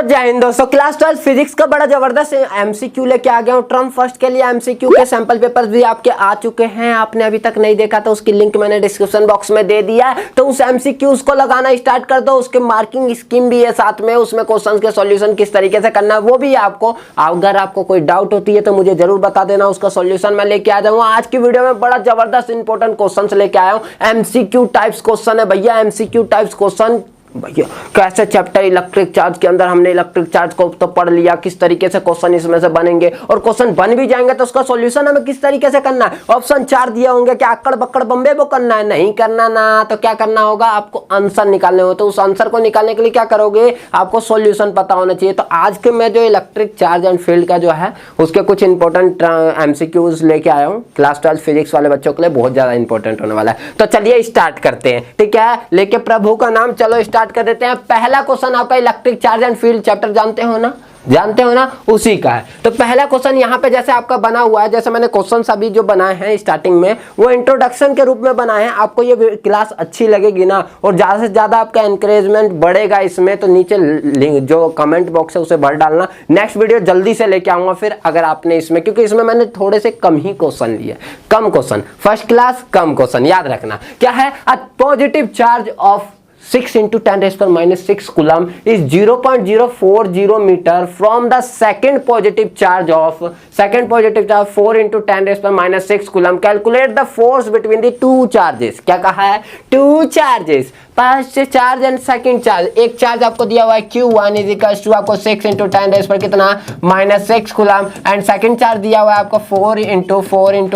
जय हिंद दोस्तों, class 12 physics का बड़ा जबरदस्त एमसीक्यू लेके आ गया हूँ। टर्म फर्स्ट के लिए एमसीक्यू के सैंपल पेपर्स भी आपके आ चुके हैं। आपने अभी तक नहीं देखा तो उसकी लिंक मैंने डिस्क्रिप्शन बॉक्स में दे दिया है, तो उस एमसीक्यूज को लगाना स्टार्ट कर दो। उसके मार्किंग स्कीम भी है साथ में, उसमें क्वेश्चंस के सॉल्यूशन किस तरीके से करना है वो भी आपको, अगर आपको कोई डाउट होती है तो मुझे जरूर बता देना, उसका सॉल्यूशन मैं लेके आ जाऊंगा। आज की वीडियो में बड़ा जबरदस्त इंपॉर्टेंट क्वेश्चन लेके आया हूँ। एमसीक्यू टाइप्स क्वेश्चन है भैया, एमसीक्यू टाइप्स क्वेश्चन भैया। कैसे चैप्टर इलेक्ट्रिक चार्ज के अंदर हमने इलेक्ट्रिक चार्ज को तो पढ़ लिया, किस तरीके से क्वेश्चन इसमें से बनेंगे और क्वेश्चन बन भी जाएंगे तो उसका सॉल्यूशन हमें किस तरीके से करना है। ऑप्शन 4 दिए होंगे, क्या अक्कड़ बक्कड़ बम्बे वो करना है, नहीं करना ना, तो क्या करना होगा, आपको आंसर निकालने हो। तो उस आंसर को निकालने के लिए क्या करोगे, आपको सॉल्यूशन पता होना चाहिए। तो आज के मैं जो इलेक्ट्रिक चार्ज एंड फील्ड का जो है उसके कुछ इंपॉर्टेंट एमसीक्यूज लेके आया हूँ क्लास 12 फिजिक्स वाले बच्चों के लिए, बहुत ज्यादा इंपॉर्टेंट होने वाला है। तो चलिए स्टार्ट करते हैं, ठीक है, लेके प्रभु का नाम, चलो स्टार्ट कर देते हैं। पहला क्वेश्चन आपका electric charge and field chapter जानते हो ना, उसी का है। तो पहला क्वेश्चन यहाँ पे जैसे आपका बना हुआ है, जैसे मैंने क्वेश्चन अभी जो बनाए हैं स्टार्टिंग में वो इंट्रोडक्शन के रूप में बनाए हैं। आपको ये क्लास अच्छी लगेगी ना और ज्यादा से ज्यादा आपका एनकरेजमेंट बढ़ेगा इसमें, तो नीचे लिंक जो कमेंट बॉक्स है उसे भर डालना। नेक्स्ट वीडियो जल्दी से लेके आऊंगा फिर, अगर आपने इसमें, क्योंकि इसमें मैंने थोड़े से कम ही क्वेश्चन लिए, कम क्वेश्चन, फर्स्ट क्लास कम क्वेश्चन, याद रखना। क्या है, a positive charge of 6 × 10⁻⁶ coulomb is 0.040 meter from the second positive charge 4 × 10⁻⁶ coulomb. Calculate the force between the two charges. क्या कहा है, two charges, first charge and second charge. एक charge आपको दिया हुआ है Q1 इज आपको 6 × 10⁻⁻⁶ पर कितना -6 कूलम, एंड सेकंड चार्ज दिया हुआ है आपको 4 ×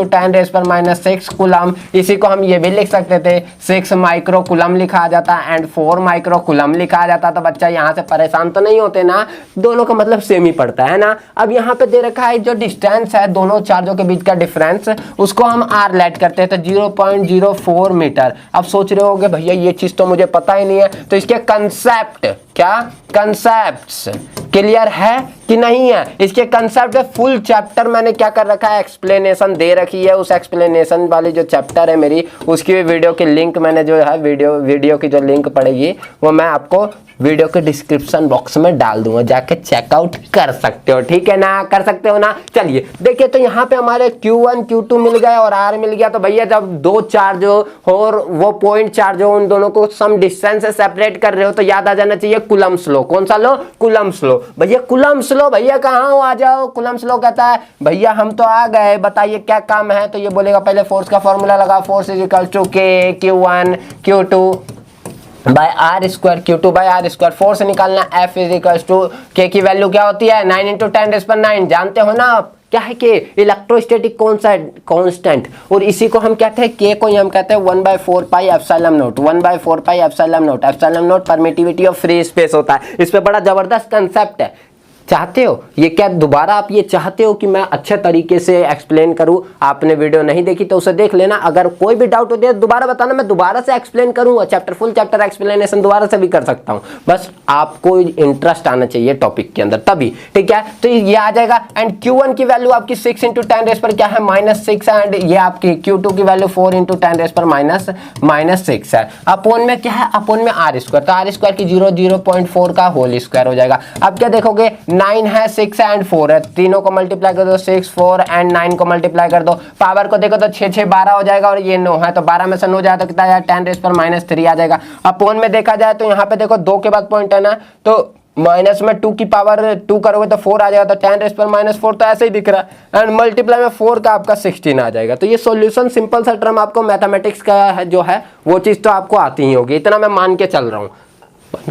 10⁻⁶ कूलम। इसी को हम ये भी लिख सकते थे, 6 माइक्रो कूलम लिखा जाता एंड 4 माइक्रो कूलम लिखा जाता। तो बच्चा यहाँ से परेशान तो नहीं होते ना, दोनों का मतलब सेम ही पड़ता है ना। अब यहाँ पे दे रखा है जो डिस्टेंस है दोनों चार्जों के बीच का डिफरेंस, उसको हम R लेट करते हैं, तो 0.04 मीटर। अब सोच रहे होगे भैया ये चीज तो मुझे पता ही नहीं है, तो इसके कंसेप्ट, क्या कंसेप्ट्स क्लियर है कि नहीं है, इसके कंसेप्ट फुल चैप्टर मैंने क्या कर रखा है, एक्सप्लेनेशन दे रखी है। उस एक्सप्लेनेशन वाली जो चैप्टर है मेरी, उसकी भी वीडियो की लिंक मैंने जो है वीडियो की जो लिंक पड़ेगी वो मैं आपको वीडियो के डिस्क्रिप्शन बॉक्स में डाल दूंगा, जाके चेकआउट कर सकते हो, ठीक है ना, कर सकते हो ना। चलिए देखिए, तो यहाँ पे हमारे Q1 Q2 मिल गया और R मिल गया। तो भैया जब दो चार्ज हो और वो पॉइंट चार्ज हो, उन दोनों को सम डिस्टेंस से सेपरेट कर रहे हो, तो याद आ जाना चाहिए कूलम्ब्स लॉ। कौन सा लॉ, कूलम्ब्स लॉ। भैया कूलम्ब्स लॉ, भैया कहाँ हो, आ जाओ। कूलम्ब्स लॉ कहता है भैया हम तो आ गए, बताइए क्या काम है। तो ये बोलेगा पहले फोर्स का फॉर्मूला लगा, force is equal to K Q1 Q2 by R² Q2/R²। Force निकालना, F is equal to K की वैल्यू क्या होती है, 9 × 10⁻⁹ जानते हो ना आप। क्या है कि इलेक्ट्रोस्टैटिक कौन सा कांस्टेंट, और इसी को हम कहते हैं K को हम कहते हैं 1/4πε0, 1/4πε0। ε0 परमिटिविटी ऑफ फ्री स्पेस होता है। इस पे बड़ा जबरदस्त कंसेप्ट है। चाहते हो ये, क्या दोबारा आप ये चाहते हो कि मैं अच्छे तरीके से एक्सप्लेन करूं, आपने वीडियो नहीं देखी तो उसे देख लेना। अगर कोई भी डाउट होती है दोबारा बताना, मैं दोबारा से एक्सप्लेन करूंगा, फुल चैप्टर एक्सप्लेनेशन दोबारा से भी कर सकता हूं। बस आपको इंटरेस्ट आना चाहिए टॉपिक के अंदर, तभी, ठीक है। तो ये आ जाएगा, एंड Q1 की वैल्यू आपकी 6 × 10⁻⁻⁶ पर क्या है, -6, एंड ये आपकी Q2 की वैल्यू 4 × 10⁻⁻⁻6 है। अपोन में क्या है, अपोन में R², तो R² की 0.4 का होल स्क्वायर हो जाएगा। अब क्या देखोगे, 9 है, 6 है एंड 4 है, तीनों को मल्टीप्लाई कर दो, 6 4 एंड 9 को मल्टीप्लाई कर दो, पावर को देखो तो 6 6 12 हो जाएगा, और ये 9 है तो 12 में से 9 जाए तो कितना आएगा, 10⁻³ आ जाएगा। अपोन में देखा जाए तो यहाँ पे देखो 2 के बाद पॉइंट है ना, तो माइनस में 2 की पावर 2 करोगे तो 4 आ जाएगा, तो 10⁻⁴ तो ऐसे ही दिख रहा है, एंड मल्टीप्लाई में 4 का आपका 16 आ जाएगा। तो ये सॉल्यूशन सिंपल सा टर्म आपको मैथमेटिक्स का है जो है वो चीज़ तो आपको आती ही होगी, इतना मैं मान के चल रहा हूँ।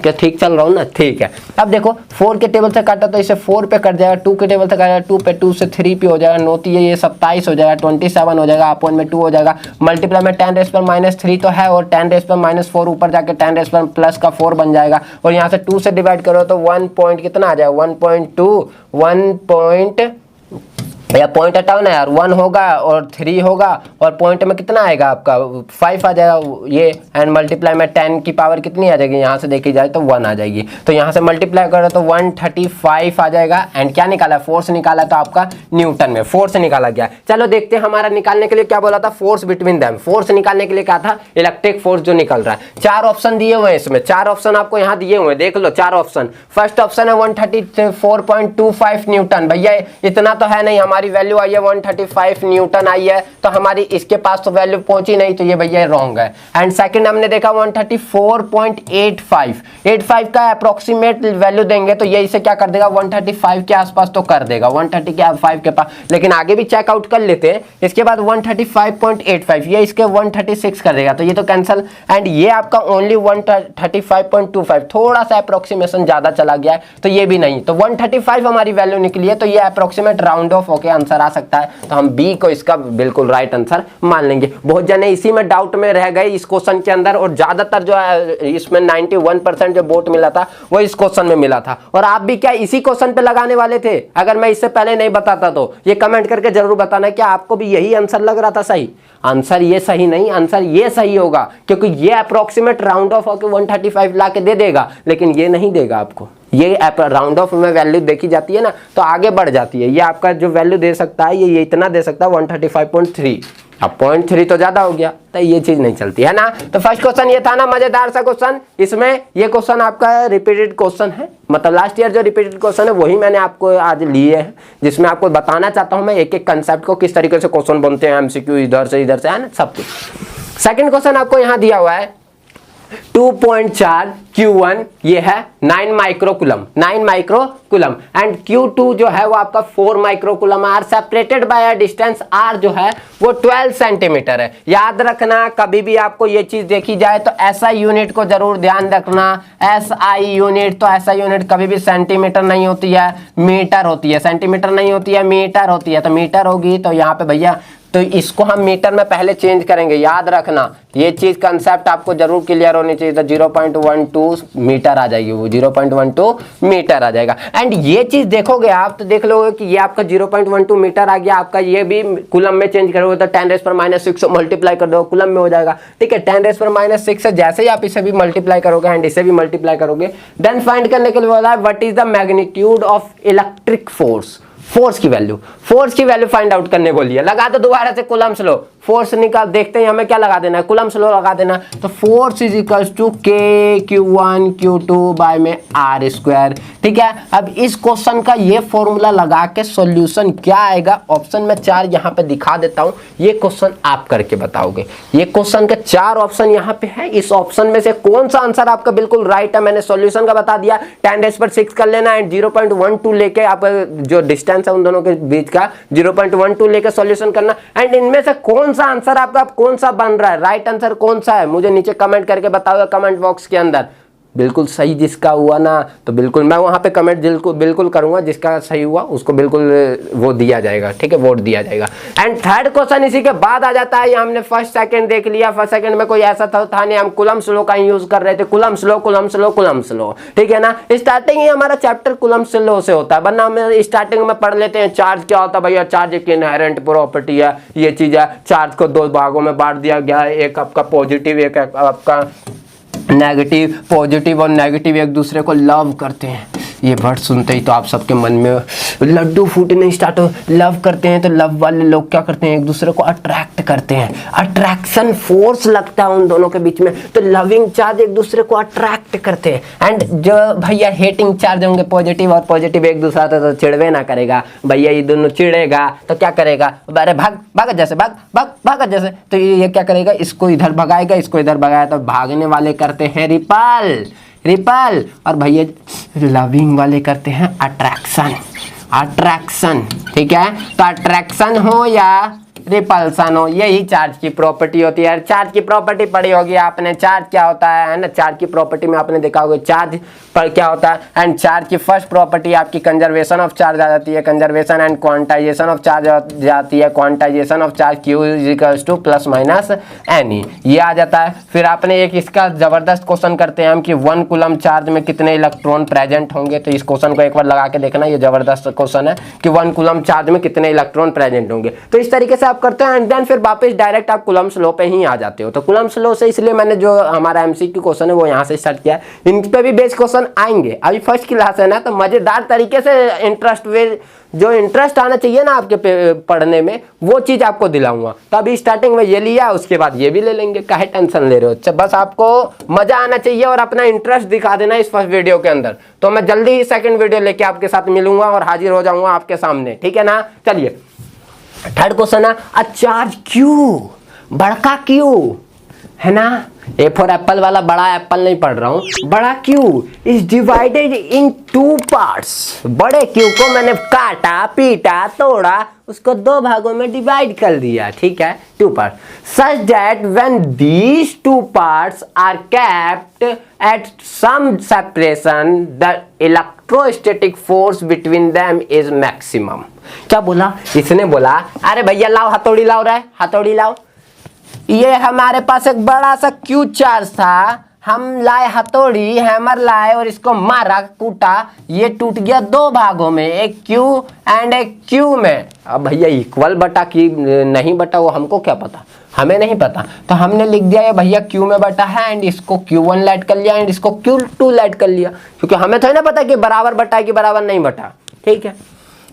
क्या ठीक चल रहा हूँ ना, ठीक है। अब देखो 4 के टेबल से काटा तो इसे 4 पे कट जाएगा, 2 के टेबल से काटा 2 पे, 2 से 3 पे हो जाएगा, 9 ये 27 हो जाएगा, 27 हो जाएगा, अपोन में 2 हो जाएगा, मल्टीप्लाई में 10⁻³ तो है, और 10⁻⁴ ऊपर जाके 10⁻+4 बन जाएगा, और यहाँ से 2 से डिवाइड करो तो 1 पॉइंट कितना आ जाएगा, 1.2 या पॉइंट हटाओ ना यार, 1 होगा और 3 होगा और पॉइंट में कितना आएगा आपका 5 आ जाएगा ये, एंड मल्टीप्लाई में 10 की पावर कितनी आ जाएगी, यहाँ से देखी जाए तो 1 आ जाएगी। तो यहाँ से मल्टीप्लाई करो तो 135 आ जाएगा। एंड क्या निकाला, फोर्स निकाला, तो आपका न्यूटन में फोर्स निकाला गया। चलो देखते हैं हमारा निकालने के लिए क्या बोला था, फोर्स बिटवीन देम। फोर्स निकालने के लिए क्या था, इलेक्ट्रिक फोर्स जो निकल रहा है। 4 ऑप्शन दिए हुए हैं इसमें, 4 ऑप्शन आपको यहाँ दिए हुए हैं, देख लो 4 ऑप्शन। फर्स्ट ऑप्शन है 134.25 न्यूटन। भैया इतना तो है नहीं, हमारी वैल्यू आई है 135 न्यूटन आई है, तो हमारी इसके पास तो वैल्यू पहुंची नहीं, तो ये भैया रॉन्ग है। एंड सेकंड हमने देखा 134.85 का अप्रोक्सीमेट वैल्यू देंगे तो ये इसे क्या कर देगा 135 के आसपास तो कर देगा, 130 के 5 के पास। लेकिन आगे भी चेकआउट कर लेते हैं। इसके बाद 135.85 ये इसके 136 कर देगा, तो ये तो कैंसिल। एंड ये आपका ओनली 135.25, थोड़ा सा अप्रोक्सीमेशन ज्यादा चला गया है, तो ये भी नहीं। तो 135 हमारी वैल्यू निकली है, तो ये अप्रोक्सीमेट राउंड ऑफ होके आंसर आ सकता है। तो हम बी को इसका बिल्कुल राइट आंसर मान लेंगे। बहुत जने इसी में डाउट में रह गए इस क्वेश्चन के अंदर, और ज्यादातर जो है इसमें 91% जो वोट मिला था वो इस क्वेश्चन में मिला था। और आप भी क्या इसी क्वेश्चन पे लगाने वाले थे? अगर मैं इससे पहले नहीं बताता तो ये कमेंट करके जरूर बताना कि आपको भी यही आंसर लग रहा था सही। आंसर ये सही नहीं, आंसर ये सही होगा, क्योंकि ये अप्रोक्सीमेट राउंड ऑफ होकर 135 ला के दे देगा, लेकिन ये नहीं देगा आपको। ये राउंड ऑफ में वैल्यू देखी जाती है ना तो आगे बढ़ जाती है। ये आपका जो वैल्यू दे सकता है ये इतना दे सकता है 135.3, अब 0.3 तो ज्यादा हो गया, तो ये चीज नहीं चलती है ना। तो फर्स्ट क्वेश्चन ये था ना, मजेदार सा क्वेश्चन। इसमें ये क्वेश्चन आपका रिपीटेड क्वेश्चन है, मतलब लास्ट ईयर जो रिपीटेड क्वेश्चन है वही मैंने आपको आज लिए हैं, जिसमें आपको बताना चाहता हूं मैं एक एक कंसेप्ट को, किस तरीके से क्वेश्चन बनते हैं, एमसीक्यू इधर से है ना, सब कुछ। सेकंड क्वेश्चन आपको यहाँ दिया हुआ है 2.4 Q1 ये है 9 माइक्रोकुलम, 9 माइक्रोकुलम। एंड Q2 जो है वो आपका 4 microcoulomb are separated by a distance r जो है वो 12 सेंटीमीटर है। याद रखना कभी भी आपको ये चीज देखी जाए तो SI यूनिट को जरूर ध्यान रखना। SI यूनिट, तो SI यूनिट कभी भी सेंटीमीटर नहीं होती है, मीटर होती है। सेंटीमीटर नहीं होती है, मीटर होती है। तो मीटर होगी तो यहाँ पे भैया तो इसको हम मीटर में पहले चेंज करेंगे। याद रखना ये चीज कंसेप्ट आपको जरूर क्लियर होनी चाहिए। तो 0.12 मीटर आ जाएगी, वो 0.12 मीटर आ जाएगा। एंड ये चीज देखोगे आप तो देख लोगे कि ये आपका 0.12 मीटर आ गया। आपका ये भी कुलम में चेंज करोगे तो 10⁻⁶ से मल्टीप्लाई कर दो, कुलम में हो जाएगा। ठीक है, 10⁻⁶ से जैसे ही आप इसे भी मल्टीप्लाई करोगे एंड इसे भी मल्टीप्लाई करोगे, देन फाइंड करने के लिए बोला है what is the magnitude of electric force. Force की वैल्यू फाइंड आउट करने बोली है। लगा दो दोबारा से कूलम्स लो, फोर्स निकाल, देखते हैं हमें क्या लगा देना है, कूलम्स लो लगा देना। तो force is equals to K/Q1 Q2 by में R²। ठीक है, अब इस क्वेश्चन का ये फॉर्मूला लगा के सॉल्यूशन क्या आएगा, ऑप्शन में 4 यहाँ पे दिखा देता हूँ। ये क्वेश्चन आप करके बताओगे। ये क्वेश्चन के 4 ऑप्शन यहाँ पे है, इस ऑप्शन में से कौन सा आंसर आपका बिल्कुल राइट है मैंने सॉल्यूशन का बता दिया। 10⁻⁶ कर लेना एंड 0.12 लेके आप जो डिस्टेंस है उन दोनों के बीच का 0.12 लेके सॉल्यूशन करना। एंड इनमें से कौन सा आंसर आपका कौन सा बन रहा है, राइट आंसर कौन सा है, मुझे नीचे कमेंट करके बताओ कमेंट बॉक्स के अंदर। बिल्कुल सही जिसका हुआ ना तो बिल्कुल मैं वहां पे कमेंट बिल्कुल करूंगा, जिसका सही हुआ उसको बिल्कुल वो दिया जाएगा। ठीक है, वोट दिया जाएगा। एंड थर्ड क्वेश्चन इसी के बाद आ जाता है। हमने फर्स्ट सेकंड देख लिया, फर्स्ट सेकंड में कोई ऐसा था नहीं, हम कुलम्स लॉ का यूज कर रहे थे, कुलम्स लॉ। ठीक है ना, स्टार्टिंग ही हमारा चैप्टर कुलम्स लॉ से होता है, वरना हम स्टार्टिंग में पढ़ लेते हैं चार्ज क्या होता है। भैया चार्ज एक इनहेरेंट प्रॉपर्टी है, ये चीज है। चार्ज को 2 भागों में बांट दिया गया है, एक आपका पॉजिटिव एक आपका नेगेटिव। पॉजिटिव और नेगेटिव एक दूसरे को लव करते हैं। ये वर्ड सुनते ही तो आप सबके मन में लड्डू फूटने स्टार्ट हो। लव करते हैं तो लव वाले लोग क्या करते हैं, एक दूसरे को अट्रैक्ट करते हैं, अट्रैक्शन फोर्स लगता है उन दोनों के बीच में। तो लविंग चार्ज एक दूसरे को अट्रैक्ट करते हैं। एंड जो भैया हेटिंग चार्ज होंगे, पॉजिटिव और पॉजिटिव एक दूसरा तो चिड़वे ना करेगा भैया, ये दोनों चिड़ेगा तो क्या करेगा, अरे भाग जैसे। तो ये क्या करेगा, इसको इधर भगाएगा, इसको इधर भगाएगा, तो भागने वाले करते हैं रिपल और भैया लविंग वाले करते हैं अट्रैक्शन। ठीक है, तो अट्रैक्शन हो या रिपल्सन हो, यही चार्ज की प्रॉपर्टी होती है। चार्ज की प्रॉपर्टी पढ़ी होगी आपने, चार्ज क्या होता है ना, चार्ज की प्रॉपर्टी में आपने देखा होगा चार्ज पर क्या होता है। एंड चार्ज की फर्स्ट प्रॉपर्टी आपकी कंजर्वेशन ऑफ चार्ज आ जाती है, conservation and quantization of charge जाती है, quantization of charge Q equals two plus minus NE, ये आ जाता है। फिर आपने एक इसका जबरदस्त क्वेश्चन करते हैं हम कि 1 कूलम चार्ज में कितने इलेक्ट्रॉन प्रेजेंट होंगे, तो इस क्वेश्चन को एक बार लगा के देखना, ये जबरदस्त क्वेश्चन है कि 1 कूलम चार्ज में कितने इलेक्ट्रॉन प्रेजेंट होंगे। तो इस तरीके से आप करते हैं एंड देन फिर वापस डायरेक्ट आप कूलम्स लॉ पे ही आ जाते हो। तो कूलम्स लॉ से इसलिए मैंने जो हमारा MCQ क्वेश्चन है वो यहाँ से स्टार्ट किया, इन पे भी बेस क्वेश्चन आएंगे। अभी फर्स्ट क्लास है ना, तो मजेदार तरीके से इंटरेस्ट वे जो इंटरेस्ट आना चाहिए ना आपके पढ़ने में, वो चीज आपको दिलाऊंगा। तो अभी स्टार्टिंग में ये लिया, उसके बाद ये भी ले लेंगे, काहे टेंशन ले रहे हो। बस आपको मजा आना चाहिए और अपना इंटरेस्ट दिखा देना इस फर्स्ट वीडियो के अंदर। तो मैं जल्दी ही सेकंड वीडियो लेके आपके साथ मिलूंगा और हाजिर हो जाऊंगा आपके सामने, ठीक है ना। चलिए थर्ड क्वेश्चन है, अ चार्ज Q, बड़का Q है ना, ए फॉर एप्पल वाला बड़ा एप्पल नहीं पढ़ रहा हूं, बड़ा Q is divided in 2 parts. बड़े Q को मैंने काटा, पीटा, तोड़ा, उसको 2 भागों में डिवाइड कर दिया, ठीक है, 2 part, such that when these 2 parts are kept at some separation the electrostatic force between them is maximum. क्या बोला इसने? बोला अरे भैया लाओ हथौड़ी, लाओ रे हथौड़ी लाओ। ये हमारे पास एक बड़ा सा Q चार्ज था, हम लाए हथौड़ी, हैमर लाए और इसको मारा, कूटा, ये टूट गया 2 भागों में, एक Q एंड एक Q में। अब भैया इक्वल बटा कि नहीं बटा वो हमको क्या पता, हमें नहीं पता, तो हमने लिख दिया ये भैया Q में बटा है एंड इसको Q1 लेट कर लिया एंड इसको Q2 लेट कर लिया, क्योंकि हमें थोड़ी ना पता कि बराबर बटा है कि बराबर नहीं बटा, ठीक है।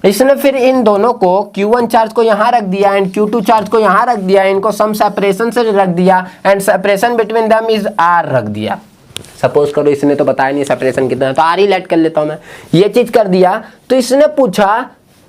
इसने फिर इन दोनों को Q1 चार्ज को यहाँ रख दिया एंड Q2 चार्ज को यहाँ रख दिया, इनको सम सेपरेशन से रख दिया and separation between them is R रख दिया। सपोज करो इसने तो बताया नहीं सेपरेशन कितना है, तो R ही लेट कर लेता हूं मैं, ये चीज कर दिया। तो इसने पूछा,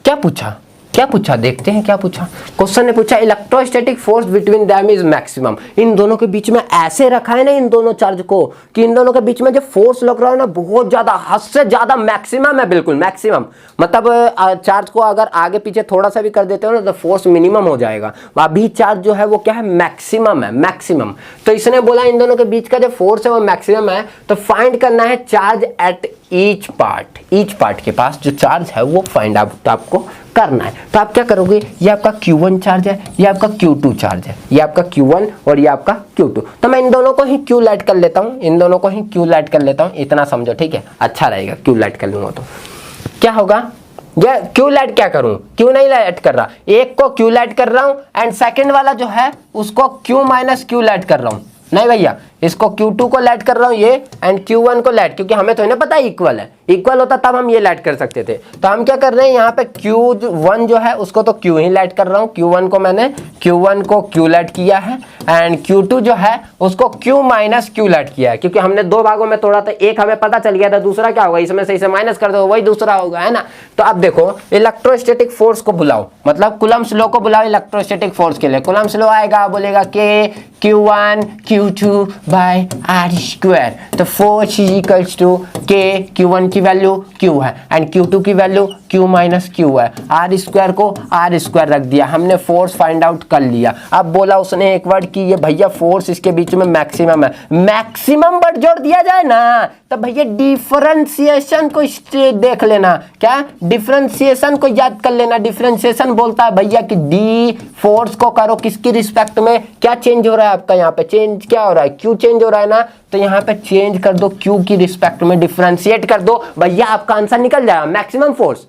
क्या पूछा, क्या पूछा, देखते हैं क्या पूछा। क्वेश्चन ने पूछा electrostatic force between them is maximum. इन दोनों के बीच में ऐसे रखा है ना इन दोनों चार्ज को कि इन दोनों के बीच में जो फोर्स लग रहा है ना बहुत ज्यादा, हद से ज्यादा मैक्सिमम है, बिल्कुल मैक्सिमम। मतलब चार्ज को अगर आगे पीछे थोड़ा सा भी कर देते हो ना तो फोर्स मिनिमम हो जाएगा, अभी चार्ज जो है वो क्या है, मैक्सिमम है, मैक्सिमम। तो इसने बोला इन दोनों के बीच का जो फोर्स है वो मैक्सिमम है, तो फाइंड करना है charge at each part. Each part के पास जो चार्ज है वो फाइंड आउट आपको करना है। तो आप क्या करोगे, ये आपका Q1 चार्ज है, ये आपका Q2 चार्ज है, ये आपका Q1 और ये आपका Q2। तो मैं इन दोनों को ही Q लेट कर लेता हूँ, इन दोनों को ही Q लेट कर लेता हूँ, इतना समझो, ठीक है, अच्छा रहेगा। Q लेट कर लूंगा तो क्या होगा, ये Q लेट क्या करूं, Q नहीं लेट कर रहा, एक को Q लेट कर रहा हूं एंड सेकंड वाला जो है उसको Q माइनस Q लेट कर रहा हूं। नहीं भैया, इसको Q2 को लेट कर रहा हूं ये एंड Q1 को लेट, क्योंकि हमें तो नहीं पता इक्वल है, इक्वल होता तब हम ये लेट कर सकते थे। तो हम क्या कर रहे हैं यहाँ पे Q1 जो है उसको तो Q ही लेट कर रहा हूँ, Q1 को मैंने Q1 को Q लेट किया है एंड Q2 जो है उसको Q माइनस Q लेट किया है, क्योंकि हमने 2 भागों में तोड़ा था, एक हमें पता चल गया था, दूसरा क्या होगा, इसमें से इसे माइनस कर दो वही दूसरा होगा, है ना। तो अब देखो इलेक्ट्रोस्टैटिक फोर्स को बुलाओ, मतलब कूलम्स लॉ को बुलाओ इलेक्ट्रोस्टैटिक फोर्स के लिए। कूलम्स लॉ आएगा, बोलेगा K Q1 Q2 by R square. तो force is equals to K, Q1 की वैल्यू Q है एंड Q2 की वैल्यू Q माइनस Q है, R स्क्वायर को R स्क्वायर रख दिया, हमने फोर्स फाइंड आउट कर लिया। अब बोला उसने एक वर्ड कि ये भैया फोर्स इसके बीच में मैक्सिमम है, मैक्सिमम वर्ड जोड़ दिया जाए ना तो भैया डिफरेंशिएशन को देख लेना, क्या डिफरेंशिएशन को याद कर लेना। डिफरेंशिएशन बोलता है भैया कि डी फोर्स को करो किसकी रिस्पेक्ट में, क्या चेंज हो रहा है आपका यहाँ पे, चेंज क्या हो रहा है, Q चेंज हो रहा है ना, तो यहाँ पे चेंज कर दो Q की रिस्पेक्ट में, डिफरेंशिएट कर दो भैया, आपका आंसर निकल जाएगा मैक्सिमम फोर्स।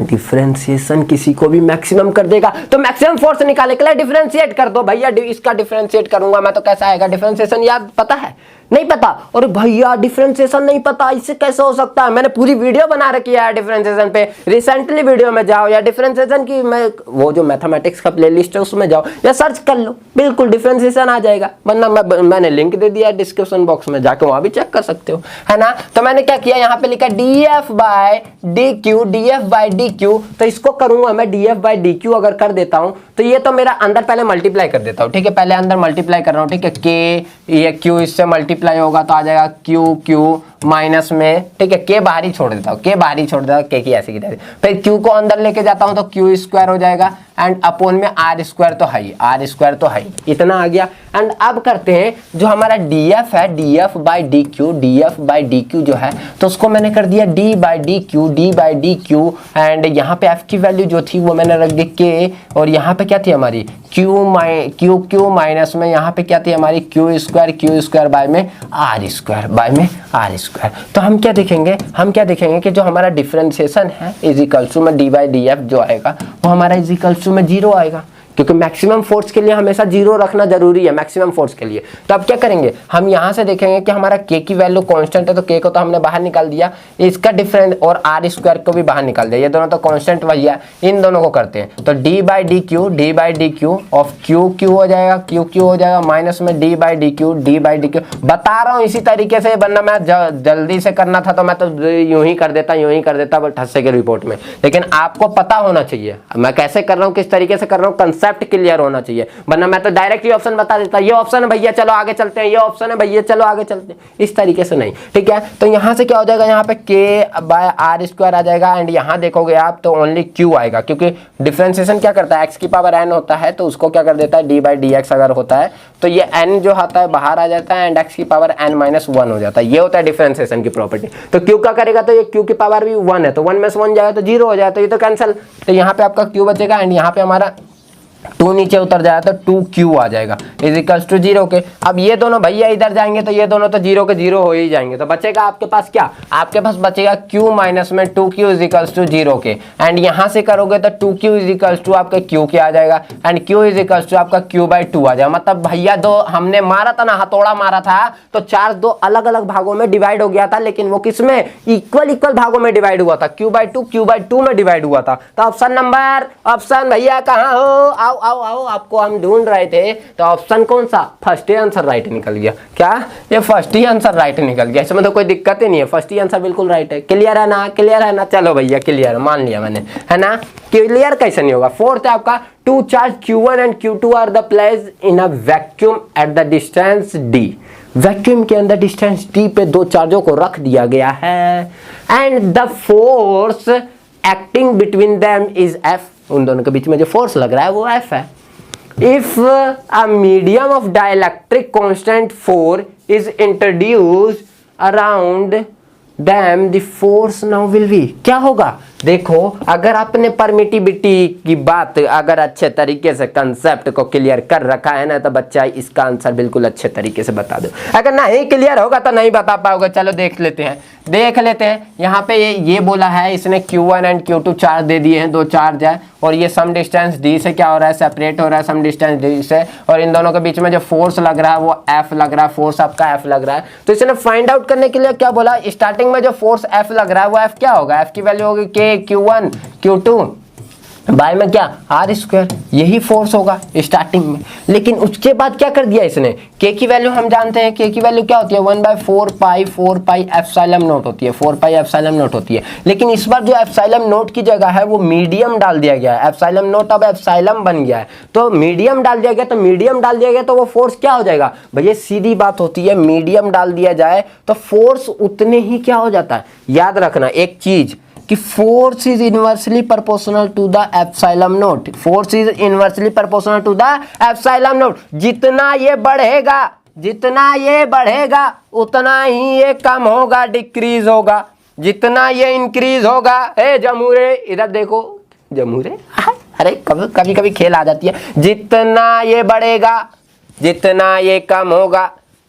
डिफरेंशिएशन किसी को भी मैक्सिमम कर देगा, तो मैक्सिमम फोर्स निकालने के लिए डिफरेंशिएट कर दो भैया, इसका डिफरेंशिएट करूंगा मैं तो कैसा आएगा, डिफरेंशिएशन याद पता है, नहीं पता, और भैया डिफरेंशिएशन नहीं पता, इससे कैसे हो सकता है, मैंने पूरी वीडियो बना रखी है डिफरेंशिएशन पे, रिसेंटली वीडियो में जाओ या डिफरेंशिएशन की मैं वो जो मैथमेटिक्स का प्लेलिस्ट है उसमें जाओ या सर्च कर लो, बिल्कुल डिफरेंशिएशन आ जाएगा, वरना मैंने लिंक दे दिया डिस्क्रिप्शन बॉक्स में, जाके वहां भी चेक कर सकते हो, है ना। तो मैंने क्या किया, यहाँ पे लिखा df बाय डी क्यू, तो इसको करूंगा मैं df बाय डी क्यू अगर कर देता हूं तो ये तो मेरा अंदर पहले मल्टीप्लाई कर देता हूं, ठीक है, पहले अंदर मल्टीप्लाई कर रहा हूं, ठीक है, k ये q इससे मल्टीप्लाई होगा तो आ जाएगा q माइनस में, ठीक है, k बाहर ही छोड़ देता हूँ, k बाहर ही छोड़ देता हूँ, k की ऐसी की तैसी, फिर q को अंदर लेके जाता हूँ तो q स्क्वायर हो जाएगा एंड अपोन में आर स्क्वायर तो है ही, आर स्क्वायर तो है ही, इतना आ गया। एंड अब करते हैं जो हमारा डी एफ है, D F by D Q, D F by D Q जो है तो उसको मैंने कर दिया D by D Q, D by D Q. And यहाँ पे एफ की वैल्यू जो थी वो मैंने रख दी के, और यहाँ पे क्या थी हमारी क्यू माइनस में यहाँ पे क्या थी हमारी क्यू स्क्वायर बाय में आर स्क्वायर। तो हम क्या देखेंगे कि जो हमारा डिफरेंशिएशन है इज इक्वल्स टू में डी बाई डी एफ जो आएगा वो हमारा इज इक्वल्स टू में 0 आएगा, क्योंकि मैक्सिमम फोर्स के लिए हमेशा 0 रखना जरूरी है मैक्सिमम फोर्स के लिए। तो अब क्या करेंगे, हम यहाँ से देखेंगे कि हमारा के की वैल्यू कांस्टेंट है तो के को तो हमने बाहर निकाल दिया, इसका डिफरेंस और आर स्क्वायर को भी बाहर निकाल दिया, ये दोनों तो कांस्टेंट वही है, इन दोनों को करते हैं। तो D by D Q of Q हो जाएगा, क्यू हो जाएगा माइनस में डी बाई डी क्यू बता रहा हूँ इसी तरीके से, वरना मैं जल्दी से करना था तो मैं तो यूं ही कर देता बट हस्से के रिपोर्ट में, लेकिन आपको पता होना चाहिए मैं कैसे कर रहा हूँ, किस तरीके से कर रहा हूँ, कंसेप्ट क्लियर होना चाहिए, वरना मैं तो डायरेक्ट ये ऑप्शन बता देता, ये ऑप्शन है भैया चलो आगे चलते हैं, ये ऑप्शन है भैया चलो आगे चलते हैं, इस तरीके से नहीं, ठीक है। तो यहाँ से क्या हो जाएगा, यहाँ पे के बाय आर स्क्वायर आ जाएगा, एंड यहाँ देखोगे आप तो ओनली क्यू आएगा, क्योंकि डिफरेंशिएशन क्या करता है, एक्स की पावर एन होता है तो उसको क्या कर देता है डी बाई डी एक्स अगर होता है तो ये एन जो आता है बाहर आ जाता है एंड एक्स की पावर एन माइनस 1 हो जाता है, ये होता है डिफरेंशिएशन की प्रॉपर्टी। तो क्यू का करेगा तो ये क्यू की पावर भी 1 है तो 1 में से 1 जाएगा तो 0 हो जाएगा, तो ये तो कैंसिल, तो यहाँ पे आपका क्यू बचेगा एंड यहाँ पे हमारा 2 नीचे उतर जाएगा तो 2q आ जाएगा इज इक्वल्स टू 0 के। अब ये दोनों भैया इधर जाएंगे तो ये दोनों तो 0 के 0 हो ही जाएंगे, तो बचेगा आपके पास क्या, आपके पास बचेगा q माइनस में 2q इज इक्वल्स टू 0 के, एंड यहाँ से करोगे तो 2q इज इक्वल्स टू आपका q के आ जाएगा and q is equals to आपका q बाई 2 आ जाएगा। मतलब भैया दो हमने मारा था ना, हथौड़ा मारा था तो चार्ज दो अलग अलग भागों में डिवाइड हो गया था, लेकिन वो किसमें इक्वल भागों में डिवाइड हुआ था, q बाई 2 में डिवाइड हुआ था। तो ऑप्शन भैया कहाँ हो, आओ आपको हम ढूंढ रहे थे, तो ऑप्शन कौन सा, फर्स्ट ही आंसर राइट निकल गया। क्या ये फर्स्ट ही आंसर राइट निकल गया, इसमें तो कोई दिक्कत ही नहीं है, फर्स्ट ही आंसर बिल्कुल राइट है। क्लियर है ना, चलो भैया क्लियर मान लिया मैंने, है ना। क्लियर कैसे नहीं होगा, फोर्थ है आपका two charge Q1 and Q2 are the placed in a vacuum at the distance D। Vacuum के अंदर डिस्टेंस D पे दो चार्जों को रख दिया गया है and the force acting between them is F। उन दोनों के बीच में जो फोर्स लग रहा है वो F है। If a medium of dielectric constant 4 is introduced around them, the force now will be, क्या होगा, देखो अगर आपने परमिटिविटी की बात अगर अच्छे तरीके से कंसेप्ट को क्लियर कर रखा है ना तो बच्चा इसका आंसर बिल्कुल अच्छे तरीके से बता दो, अगर नहीं क्लियर होगा तो नहीं बता पाओगे। चलो देख लेते हैं यहाँ पे ये बोला है इसने Q1 एंड Q2 चार्ज दे दिए हैं, दो चार्ज है और ये सम डिस्टेंस D से क्या हो रहा है, सेपरेट हो रहा है सम डिस्टेंस D से, और इन दोनों के बीच में जो फोर्स लग रहा है वो F लग रहा है, फोर्स आपका F लग रहा है। तो इसने फाइंड आउट करने के लिए क्या बोला, स्टार्टिंग में जो फोर्स F लग रहा है वो F क्या होगा, F की वैल्यू होगी K Q1 Q2 बाय में क्या आर स्क्वायर, यही फोर्स होगा स्टार्टिंग में। लेकिन उसके बाद क्या कर दिया इसने, के की वैल्यू हम जानते हैं, के की वैल्यू क्या होती है 1/4 पाई एप्सिलॉन नॉट होती है, 4 पाई एप्सिलॉन नॉट होती है। लेकिन इस बार जो एप्सिलॉन नॉट की जगह है वो मीडियम डाल दिया गया है, एप्सिलॉन नॉट अब एप्सिलॉन बन गया है तो मीडियम डाल दिया गया, तो वो फोर्स क्या हो जाएगा भैया, सीधी बात होती है मीडियम डाल दिया जाए तो फोर्स उतने ही क्या हो जाता है। याद रखना एक चीज कि force is inversely proportional to the epsilon naught, force is inversely proportional to the epsilon naught. जितना ये बढ़ेगा उतना ही ये कम होगा, डिक्रीज होगा, जितना ये इंक्रीज होगा। ए जमूरे इधर देखो, जमूरे अरे कभी खेल आ जाती है, जितना ये बढ़ेगा जितना ये कम होगा,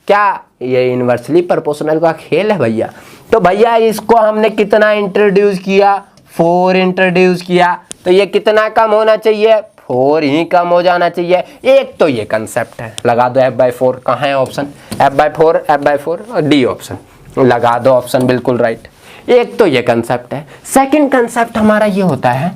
क्या ये इनवर्सली प्रोपोर्शनल का खेल है भैया। तो भैया इसको हमने कितना इंट्रोड्यूस किया, 4 इंट्रोड्यूस किया, तो ये कितना कम होना चाहिए, 4 ही कम हो जाना चाहिए। एक तो ये कंसेप्ट है, लगा दो F/4, कहाँ है ऑप्शन, F/4 और डी ऑप्शन लगा दो, ऑप्शन बिल्कुल राइट। एक तो ये कंसेप्ट है। सेकंड कंसेप्ट हमारा ये होता है,